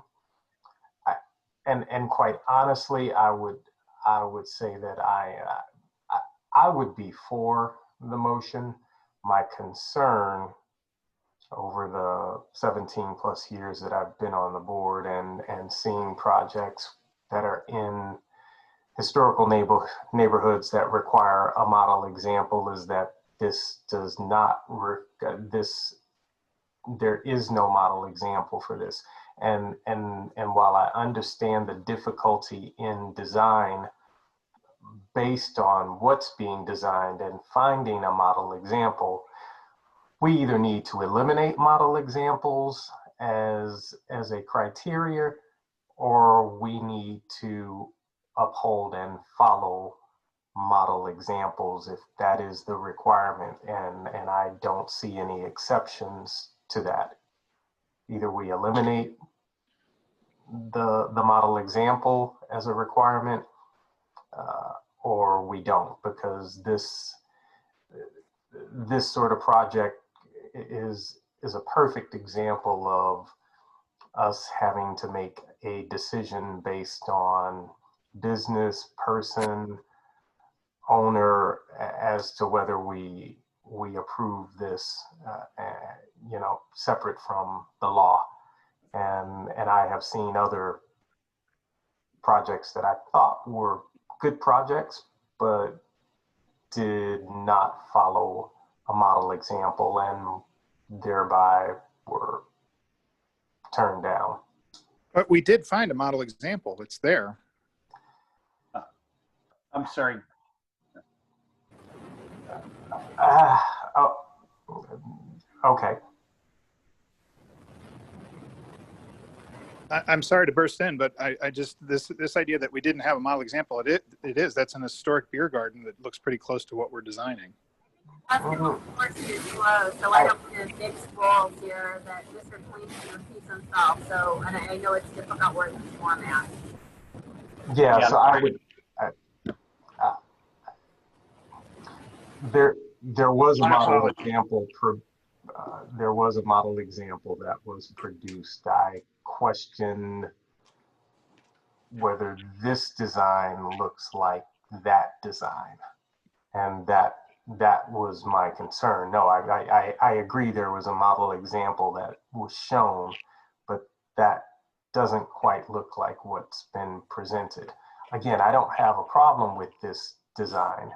and quite honestly, I would say that I would be for the motion. My concern over the 17 plus years that I've been on the board and seeing projects that are in historical neighborhoods that require a model example is that this does not, there is no model example for this. And while I understand the difficulty in design based on what's being designed and finding a model example, we either need to eliminate model examples as a criteria, or we need to uphold and follow model examples if that is the requirement. And I don't see any exceptions to that. Either we eliminate the model example as a requirement, or we don't, because this sort of project is a perfect example of us having to make a decision based on business, person, owner, as to whether we approve this, separate from the law. And I have seen other projects that I thought were good projects, but did not follow a model example and thereby were turned down. But we did find a model example. It's there. I'm sorry. Oh, okay. I'm sorry to burst in, but I just, this idea that we didn't have a model example, it is. That's an historic beer garden that looks pretty close to what we're designing. Us people force you to slow, so I don't want to mix roles here that Mr. Clean repeats himself. So, and I know it's difficult working this format. Yeah, so I would. There was a model example. There was a model example that was produced. I question whether this design looks like that design, and that was my concern. No, I agree there was a model example that was shown, but that doesn't quite look like what's been presented. Again, I don't have a problem with this design.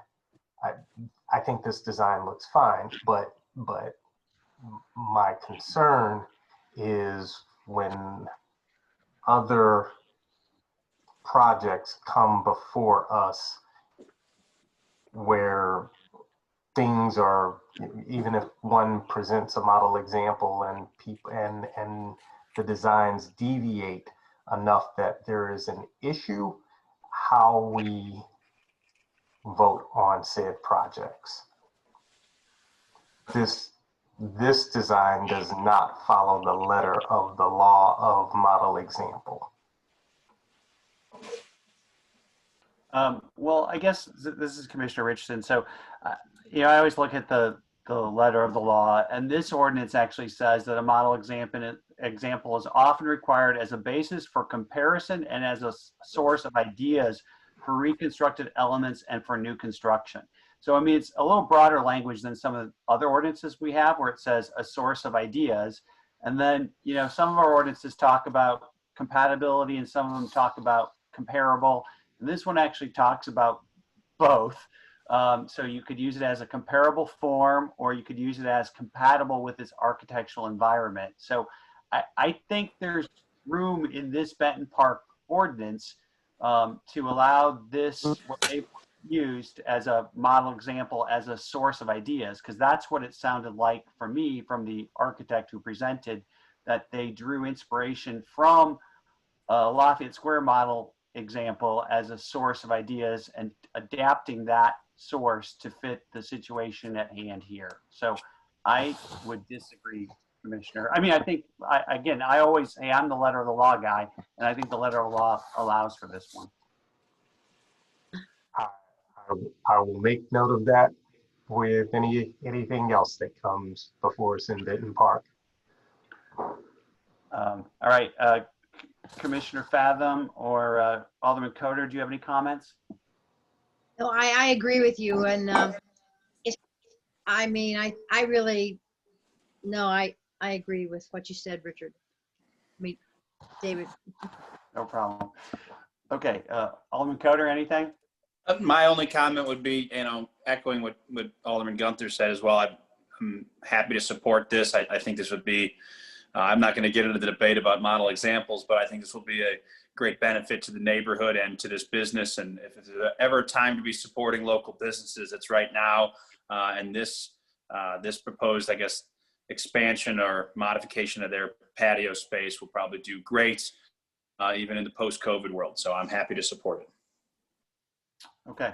I think this design looks fine, but my concern is when other projects come before us where things are, even if one presents a model example and people and the designs deviate enough that there is an issue, how we vote on said projects. This design does not follow the letter of the law of model example. Well, I guess this is Commissioner Richardson. So, I always look at the letter of the law, and this ordinance actually says that a model example is often required as a basis for comparison and as a source of ideas for reconstructed elements and for new construction. So, I mean, it's a little broader language than some of the other ordinances we have where it says a source of ideas. And then, some of our ordinances talk about compatibility and some of them talk about comparable. And this one actually talks about both. So you could use it as a comparable form, or you could use it as compatible with its architectural environment. So I think there's room in this Benton Park ordinance to allow this, what they've used as a model example, as a source of ideas, because that's what it sounded like for me from the architect who presented, that they drew inspiration from Lafayette Square model example as a source of ideas and adapting that source to fit the situation at hand here. So I would disagree, Commissioner. I mean, I think, I always say I'm the letter of the law guy, and I think the letter of the law allows for this one. I will make note of that with anything else that comes before us in Benton Park. All right, Commissioner Fathom or Alderman Coder, do you have any comments? No, I agree with you, and I agree with what you said, Richard. I mean, David. No problem. Okay, Alderman Coder, anything? My only comment would be, echoing what Alderman Gunther said as well. I'm happy to support this. I think this would be, I'm not going to get into the debate about model examples, but I think this will be a great benefit to the neighborhood and to this business. And if there's ever a time to be supporting local businesses, it's right now. And this proposed, I guess, expansion or modification of their patio space will probably do great, even in the post-COVID world. So I'm happy to support it. Okay.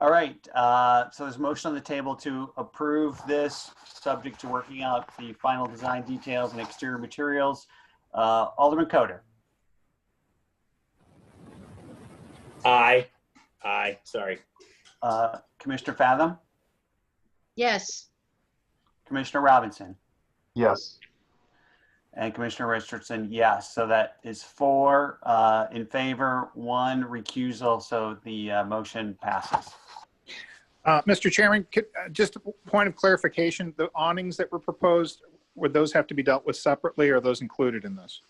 All right. So there's a motion on the table to approve this, subject to working out the final design details and exterior materials. Alderman Coder. Aye. Aye, sorry. Commissioner Fathom, Yes. Commissioner Robinson, Yes. and Commissioner Richardson, yes. So that is 4 in favor, 1 recusal. So the motion passes. Mr. Chairman, just a point of clarification, the awnings that were proposed, would those have to be dealt with separately, or are those included in this?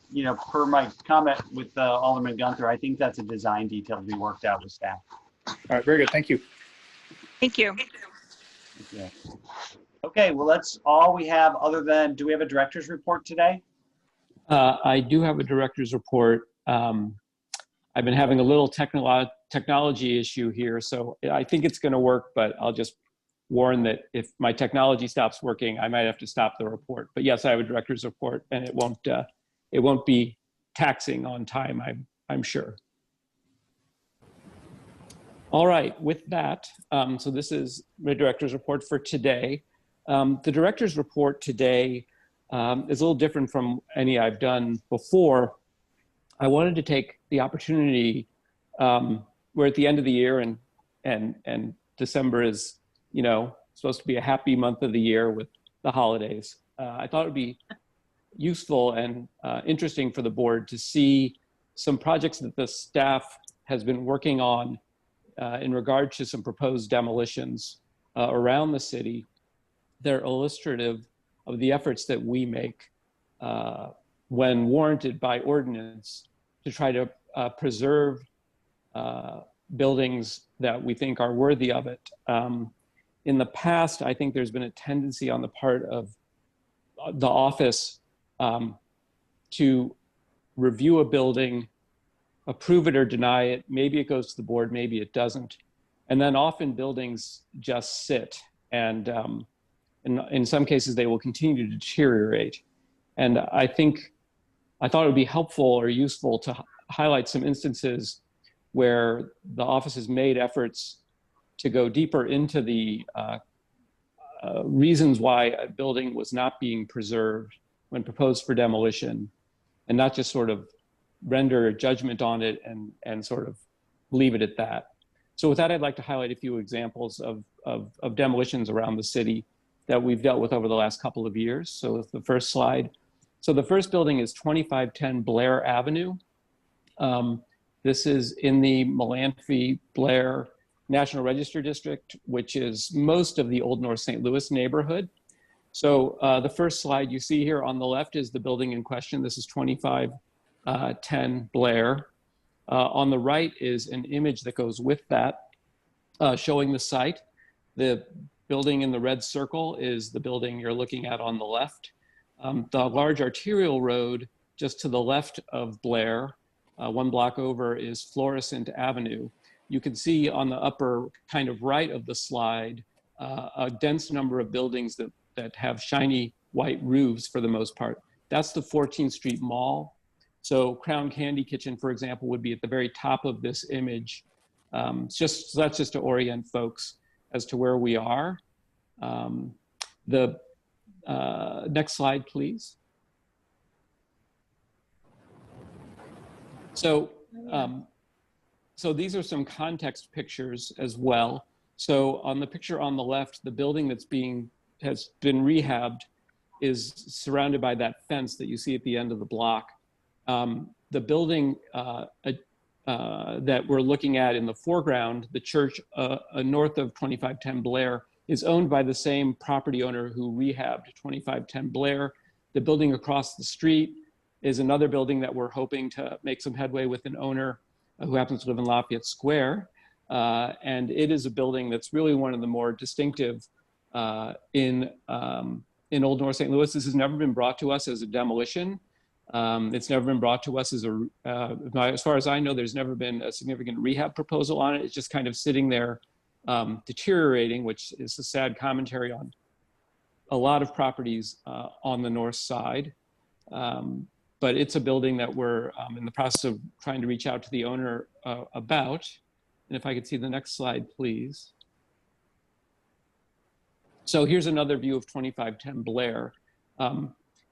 You know, per my comment with Alderman Gunther, I think that's a design detail to be worked out with staff. All right, very good. Thank you. Thank you. Yeah. Okay, well, that's all we have other than, do we have a director's report today? I do have a director's report. I've been having a little technology issue here, so I think it's going to work, but I'll just warn that if my technology stops working, I might have to stop the report. But yes, I have a director's report, and it won't be taxing on time, I'm sure. All right, with that, so this is my director's report for today. The director's report today is a little different from any I've done before. I wanted to take the opportunity, we're at the end of the year, and December is, you know, supposed to be a happy month of the year with the holidays. I thought it would be useful and interesting for the board to see some projects that the staff has been working on in regard to some proposed demolitions around the city. They're illustrative of the efforts that we make when warranted by ordinance to try to preserve buildings that we think are worthy of it. In the past, I think there's been a tendency on the part of the office to review a building, approve it or deny it. Maybe it goes to the board, maybe it doesn't. And then often buildings just sit, and in some cases they will continue to deteriorate. And I thought it would be helpful or useful to highlight some instances where the office has made efforts to go deeper into the reasons why a building was not being preserved when proposed for demolition, and not just sort of render a judgment on it and sort of leave it at that. So with that, I'd like to highlight a few examples of demolitions around the city that we've dealt with over the last couple of years. So the first slide. So the first building is 2510 Blair Avenue. This is in the Melanphy-Blair National Register District, which is most of the Old North St. Louis neighborhood. So the first slide you see here on the left is the building in question. This is 2510 Blair. On the right is an image that goes with that, showing the site. The building in the red circle is the building you're looking at on the left. The large arterial road just to the left of Blair, 1 block over, is Florissant Avenue. You can see on the upper kind of right of the slide a dense number of buildings that have shiny white roofs for the most part. That's the 14th Street Mall. So Crown Candy Kitchen, for example, would be at the very top of this image. So that's just to orient folks as to where we are. The next slide, please. So, so these are some context pictures as well. So on the picture on the left, the building has been rehabbed is surrounded by that fence that you see at the end of the block. The building that we're looking at in the foreground, the church north of 2510 Blair, is owned by the same property owner who rehabbed 2510 Blair. The building across the street is another building that we're hoping to make some headway with an owner who happens to live in Lafayette Square. And it is a building that's really one of the more distinctive in Old North St. Louis. This has never been brought to us as a demolition. It's never been brought to us as as far as I know, there's never been a significant rehab proposal on it. It's just kind of sitting there deteriorating, which is a sad commentary on a lot of properties on the north side. But it's a building that we're in the process of trying to reach out to the owner about. And if I could see the next slide, please. So here's another view of 2510 Blair.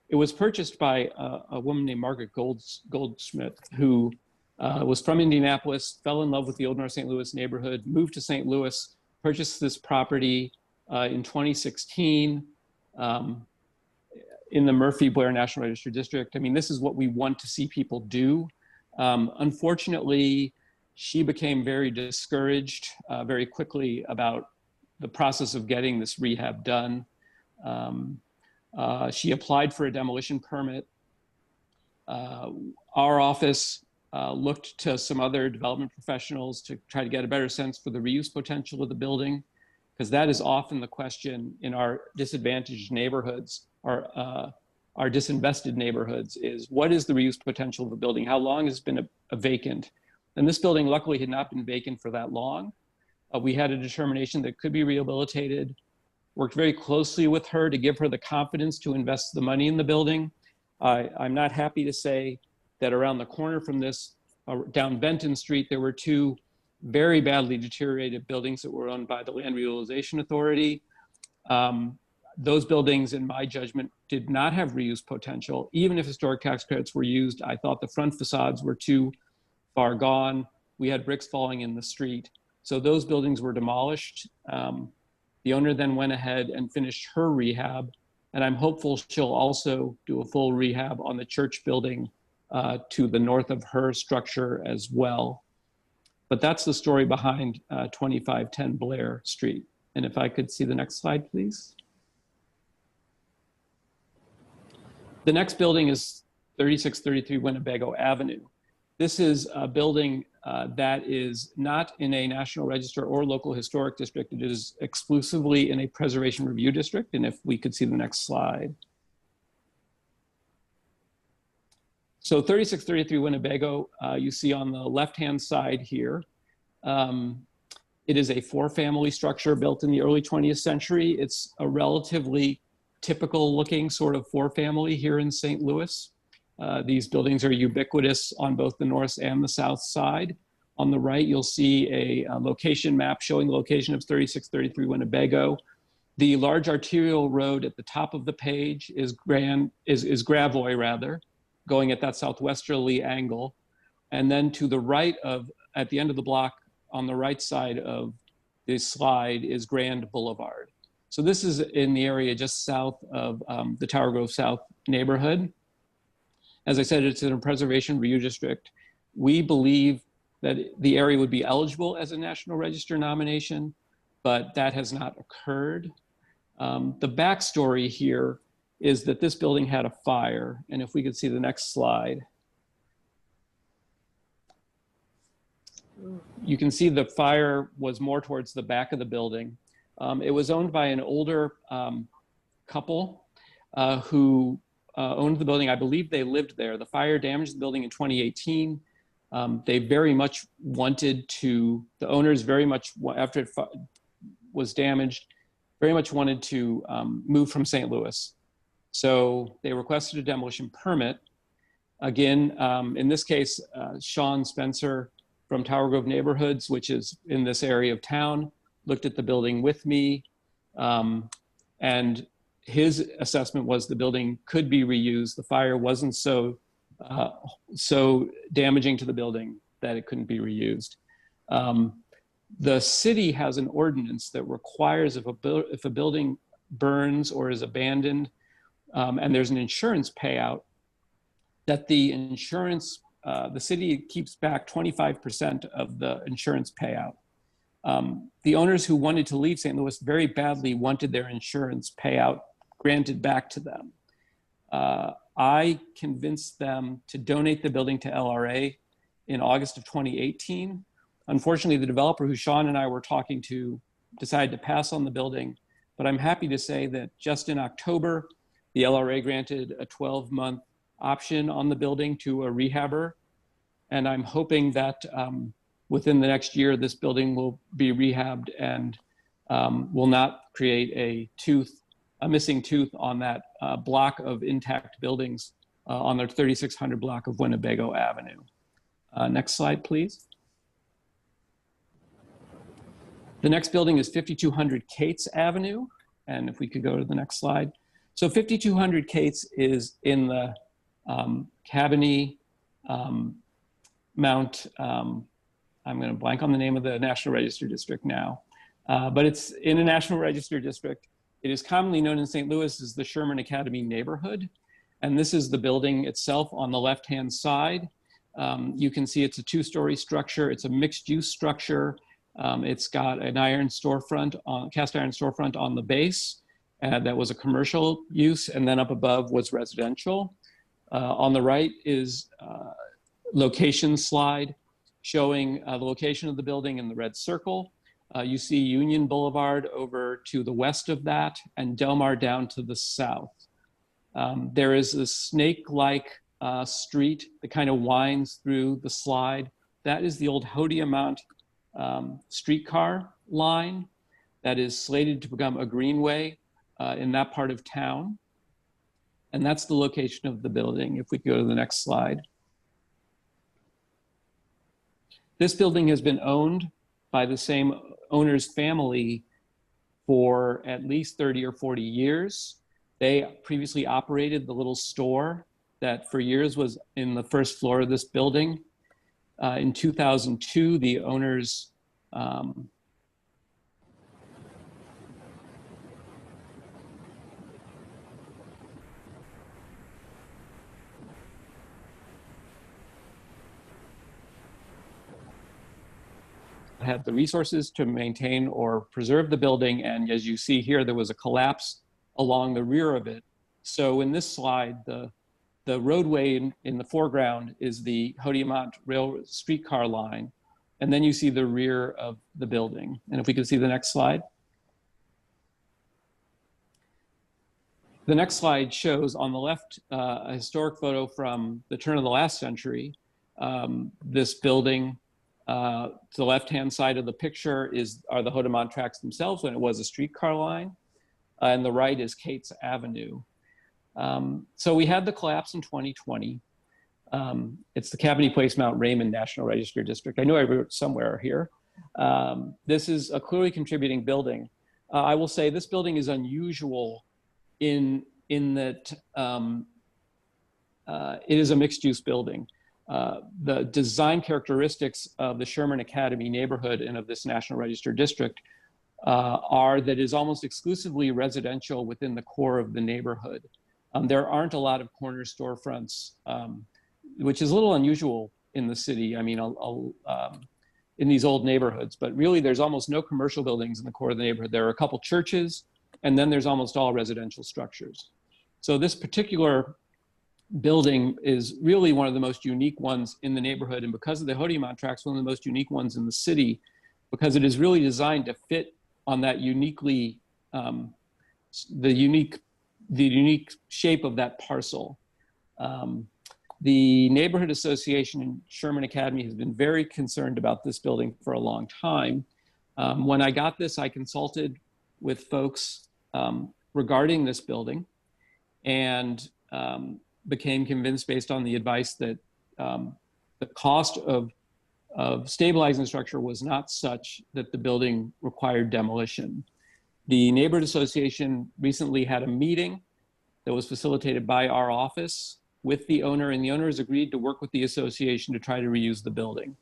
It was purchased by a woman named Margaret Goldschmidt, who was from Indianapolis, fell in love with the Old North St. Louis neighborhood, moved to St. Louis, purchased this property in 2016 in the Murphy-Blair National Register District. I mean, this is what we want to see people do. Unfortunately, she became very discouraged very quickly about the process of getting this rehab done. She applied for a demolition permit. Our office looked to some other development professionals to try to get a better sense for the reuse potential of the building, because that is often the question in our disadvantaged neighborhoods, our disinvested neighborhoods, is what is the reuse potential of the building? How long has it been a vacant? And this building luckily had not been vacant for that long. We had a determination that could be rehabilitated, worked very closely with her to give her the confidence to invest the money in the building. I'm not happy to say that around the corner from this, down Benton Street, there were two very badly deteriorated buildings that were owned by the Land Reutilization Authority. Those buildings, in my judgment, did not have reuse potential. Even if historic tax credits were used, I thought the front facades were too far gone. We had bricks falling in the street. So those buildings were demolished. The owner then went ahead and finished her rehab, and I'm hopeful she'll also do a full rehab on the church building to the north of her structure as well. But that's the story behind 2510 Blair Street. And if I could see the next slide, please. The next building is 3633 Winnebago Avenue. This is a building that is not in a National Register or local historic district. It is exclusively in a preservation review district. And if we could see the next slide. So 3633 Winnebago, you see on the left-hand side here. It is a four-family structure built in the early 20th century. It's a relatively typical looking sort of four-family here in St. Louis. These buildings are ubiquitous on both the north and the south side. On the right, you'll see a location map showing the location of 3633 Winnebago. The large arterial road at the top of the page is Gravois, rather, going at that southwesterly angle. And then to the right of, at the end of the block, on the right side of this slide is Grand Boulevard. So this is in the area just south of the Tower Grove South neighborhood. As I said, it's in a preservation review district. We believe that the area would be eligible as a National Register nomination, but that has not occurred. The backstory here is that this building had a fire. And if we could see the next slide. You can see the fire was more towards the back of the building. It was owned by an older couple who owned the building. I believe they lived there. The fire damaged the building in 2018. They very much wanted to, the owners very much, after it was damaged, very much wanted to move from St. Louis. So they requested a demolition permit. Again, in this case, Sean Spencer from Tower Grove Neighborhoods, which is in this area of town, looked at the building with me. And his assessment was the building could be reused. The fire wasn't so damaging to the building that it couldn't be reused. The city has an ordinance that requires if a building burns or is abandoned and there's an insurance payout, that the insurance, the city keeps back 25% of the insurance payout. The owners who wanted to leave St. Louis very badly wanted their insurance payout granted back to them. I convinced them to donate the building to LRA in August of 2018. Unfortunately, the developer who Sean and I were talking to decided to pass on the building, but I'm happy to say that just in October, the LRA granted a 12-month option on the building to a rehabber. And I'm hoping that within the next year, this building will be rehabbed and will not create a missing tooth on that block of intact buildings on the 3600 block of Winnebago Avenue. Next slide, please. The next building is 5200 Cates Avenue. And if we could go to the next slide. So 5200 Cates is in the Cabanee Mount, I'm going to blank on the name of the National Register District now, but it's in a National Register District. It is commonly known in St. Louis as the Sherman Academy neighborhood. And this is the building itself on the left-hand side. You can see it's a two-story structure. It's a mixed-use structure. It's got an iron storefront, cast iron storefront on the base that was a commercial use, and then up above was residential. On the right is location slide showing the location of the building in the red circle. You see Union Boulevard over to the west of that and Del Mar down to the south. There is a snake-like street that kind of winds through the slide. That is the old Hodiamont streetcar line that is slated to become a greenway in that part of town. And that's the location of the building. If we go to the next slide. This building has been owned by the same owner's family for at least 30 or 40 years. They previously operated the little store that for years was in the first floor of this building. In 2002, the owners had the resources to maintain or preserve the building. And as you see here, there was a collapse along the rear of it. So in this slide, the roadway in the foreground is the Hodiamont railroad streetcar line. And then you see the rear of the building. And if we could see the next slide. The next slide shows on the left a historic photo from the turn of the last century. This building to the left-hand side of the picture are the Hodiamont tracks themselves when it was a streetcar line. And the right is Cates Avenue. So we had the collapse in 2020. It's the Cabiny Place Mount Raymond National Register District. I know I wrote somewhere here. This is a clearly contributing building. I will say this building is unusual in that it is a mixed-use building. The design characteristics of the Sherman Academy neighborhood and of this National Register District are that it is almost exclusively residential within the core of the neighborhood. There aren't a lot of corner storefronts, which is a little unusual in the city. I mean, in these old neighborhoods, but really there's almost no commercial buildings in the core of the neighborhood. There are a couple churches, and then there's almost all residential structures. So this particular building is really one of the most unique ones in the neighborhood. And because of the Hodiamont tracks, one of the most unique ones in the city, because it is really designed to fit on that uniquely, the unique shape of that parcel. The Neighborhood Association in Sherman Academy has been very concerned about this building for a long time. When I got this, I consulted with folks regarding this building and became convinced based on the advice that the cost of stabilizing the structure was not such that the building required demolition. The Neighborhood Association recently had a meeting that was facilitated by our office with the owner, and the owner has agreed to work with the association to try to reuse the building.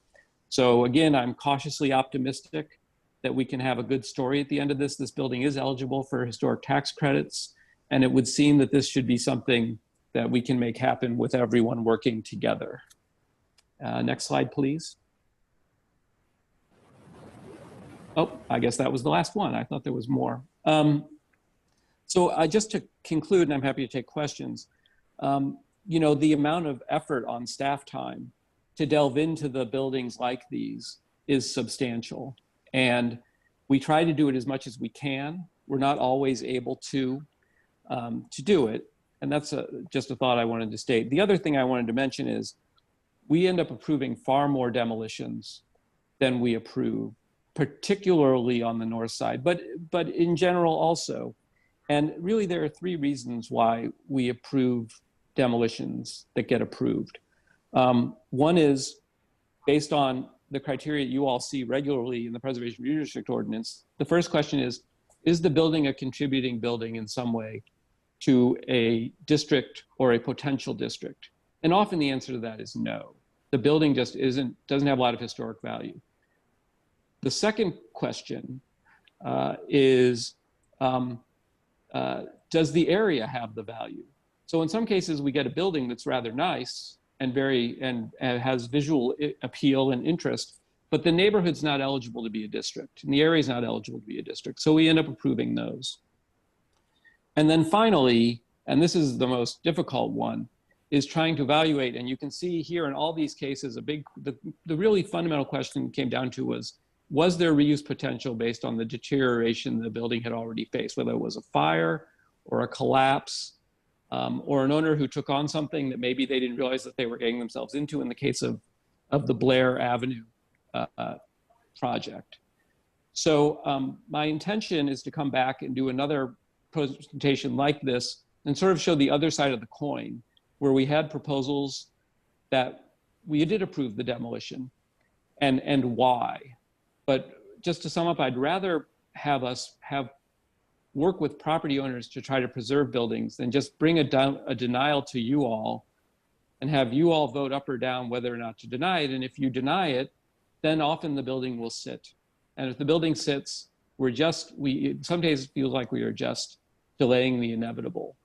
So again, I'm cautiously optimistic that we can have a good story at the end of this. This building is eligible for historic tax credits, and it would seem that this should be something that we can make happen with everyone working together. Next slide, please. Oh, I guess that was the last one. I thought there was more. So just to conclude, and I'm happy to take questions, you know, the amount of effort on staff time to delve into the buildings like these is substantial. And we try to do it as much as we can. We're not always able to do it. And that's just a thought I wanted to state. The other thing I wanted to mention is we end up approving far more demolitions than we approve, particularly on the north side, but in general also. And really there are three reasons why we approve demolitions that get approved. One is based on the criteria you all see regularly in the Preservation Review District Ordinance. The first question is the building a contributing building in some way to a district or a potential district? And often the answer to that is no. the building just doesn't have a lot of historic value. The second question is, does the area have the value? So in some cases, we get a building that's rather nice and has visual appeal and interest, but the neighborhood's not eligible to be a district, and the area is not eligible to be a district. So we end up approving those. And then finally, and this is the most difficult one, is trying to evaluate, and you can see here in all these cases, the really fundamental question came down to was there reuse potential based on the deterioration the building had already faced, whether it was a fire or a collapse, or an owner who took on something that maybe they didn't realize that they were getting themselves into in the case of the Blair Avenue project. So my intention is to come back and do another presentation like this and sort of show the other side of the coin, where we had proposals that we did approve the demolition and why. But just to sum up, I'd rather have us work with property owners to try to preserve buildings than just bring a denial to you all and have you all vote up or down whether or not to deny it. And if you deny it, then often the building will sit. And if the building sits, some days it feels like we are just delaying the inevitable.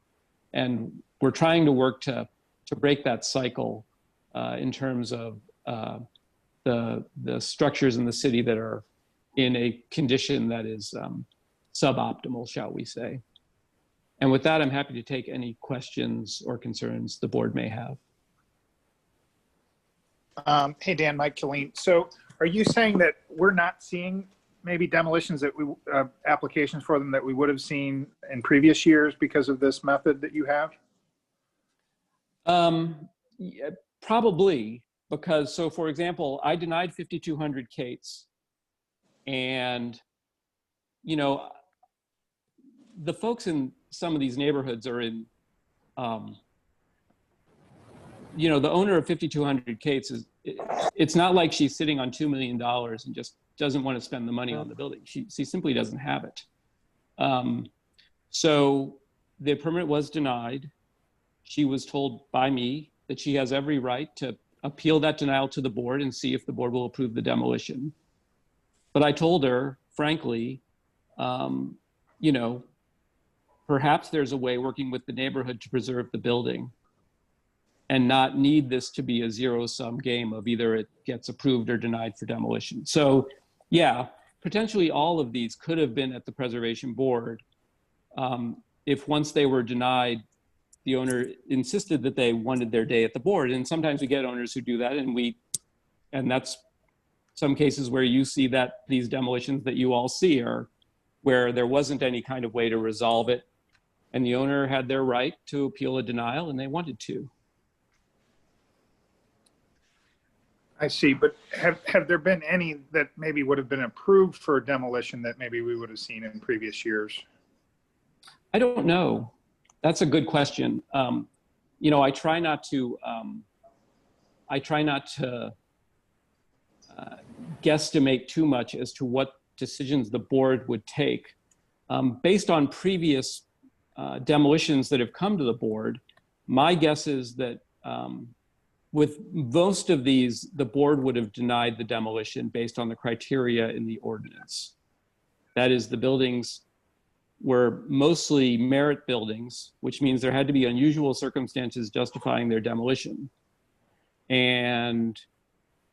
And we're trying to work to break that cycle in terms of the structures in the city that are in a condition that is suboptimal, shall we say. And with that, I'm happy to take any questions or concerns the board may have. Hey, Dan, Mike Killeen. So are you saying that we're not seeing maybe demolitions that applications for them that we would have seen in previous years because of this method that you have? Yeah, probably, because, so for example, I denied 5200 Kate's, and, you know, the folks in some of these neighborhoods are in, you know, the owner of 5200 Kate's it's not like she's sitting on $2 million and just doesn't want to spend the money on the building. She simply doesn't have it. So the permit was denied. She was told by me that she has every right to appeal that denial to the board and see if the board will approve the demolition. But I told her, frankly, you know, perhaps there's a way working with the neighborhood to preserve the building and not need this to be a zero-sum game of either it gets approved or denied for demolition. So yeah, potentially all of these could have been at the preservation board if once they were denied, the owner insisted that they wanted their day at the board. And sometimes we get owners who do that, and that's some cases where you see that these demolitions that you all see are where there wasn't any kind of way to resolve it, and the owner had their right to appeal a denial and they wanted to. I see, but have there been any that maybe would have been approved for demolition that maybe we would have seen in previous years? I don't know. That's a good question. You know, I try not to guesstimate too much as to what decisions the board would take. Based on previous demolitions that have come to the board, my guess is that with most of these, the board would have denied the demolition based on the criteria in the ordinance. That is, the buildings were mostly merit buildings, which means there had to be unusual circumstances justifying their demolition. And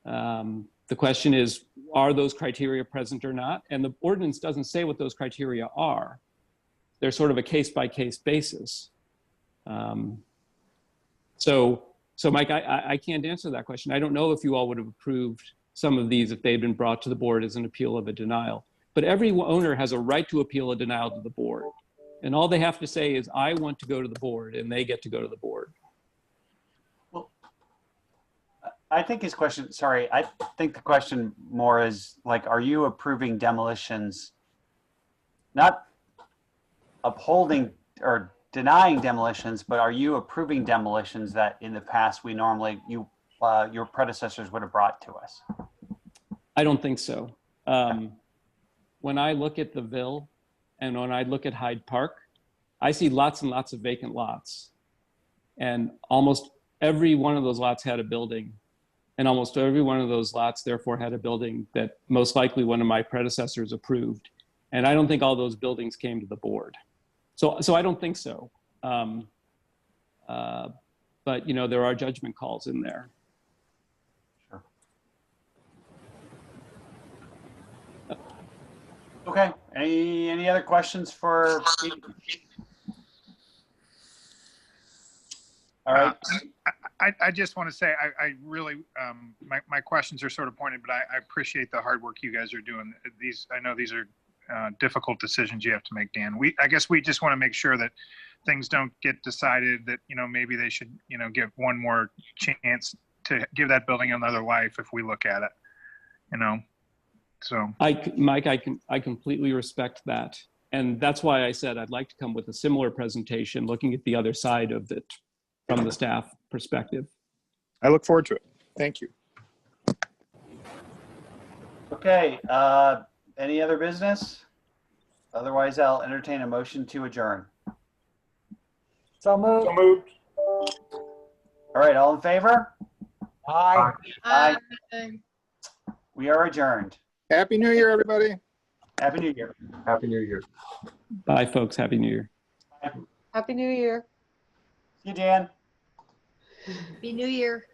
the question is, are those criteria present or not? And the ordinance doesn't say what those criteria are. They're sort of a case-by-case basis. So Mike, I can't answer that question. I don't know if you all would have approved some of these if they'd been brought to the board as an appeal of a denial. But every owner has a right to appeal a denial to the board. And all they have to say is, I want to go to the board, and they get to go to the board. Well, I think his question, sorry, I think the question more is like, are you approving demolitions, not upholding or denying demolitions, but are you approving demolitions that in the past we normally, your predecessors would have brought to us? I don't think so. When I look at the Ville and when I look at Hyde Park, I see lots and lots of vacant lots. And almost every one of those lots had a building And almost every one of those lots therefore had a building that most likely one of my predecessors approved. And I don't think all those buildings came to the board. So I don't think so. But you know, there are judgment calls in there. Sure. Okay, any other questions for Pete? All right. I just want to say, I really, my questions are sort of pointed, but I appreciate the hard work you guys are doing. I know these are difficult decisions you have to make, Dan. I guess we just want to make sure that things don't get decided that, you know, maybe they should, you know, give one more chance to give that building another life if we look at it, you know, so. Mike, I completely respect that. And that's why I said I'd like to come with a similar presentation, looking at the other side of it from the staff perspective. I look forward to it. Thank you. Okay, any other business? Otherwise, I'll entertain a motion to adjourn. So moved. So moved. All right, all in favor? Aye. Aye. We are adjourned. Happy New Year, everybody. Happy New Year. Happy New Year. Bye, folks. Happy New Year. Happy New Year. See you, Dan. Happy New Year.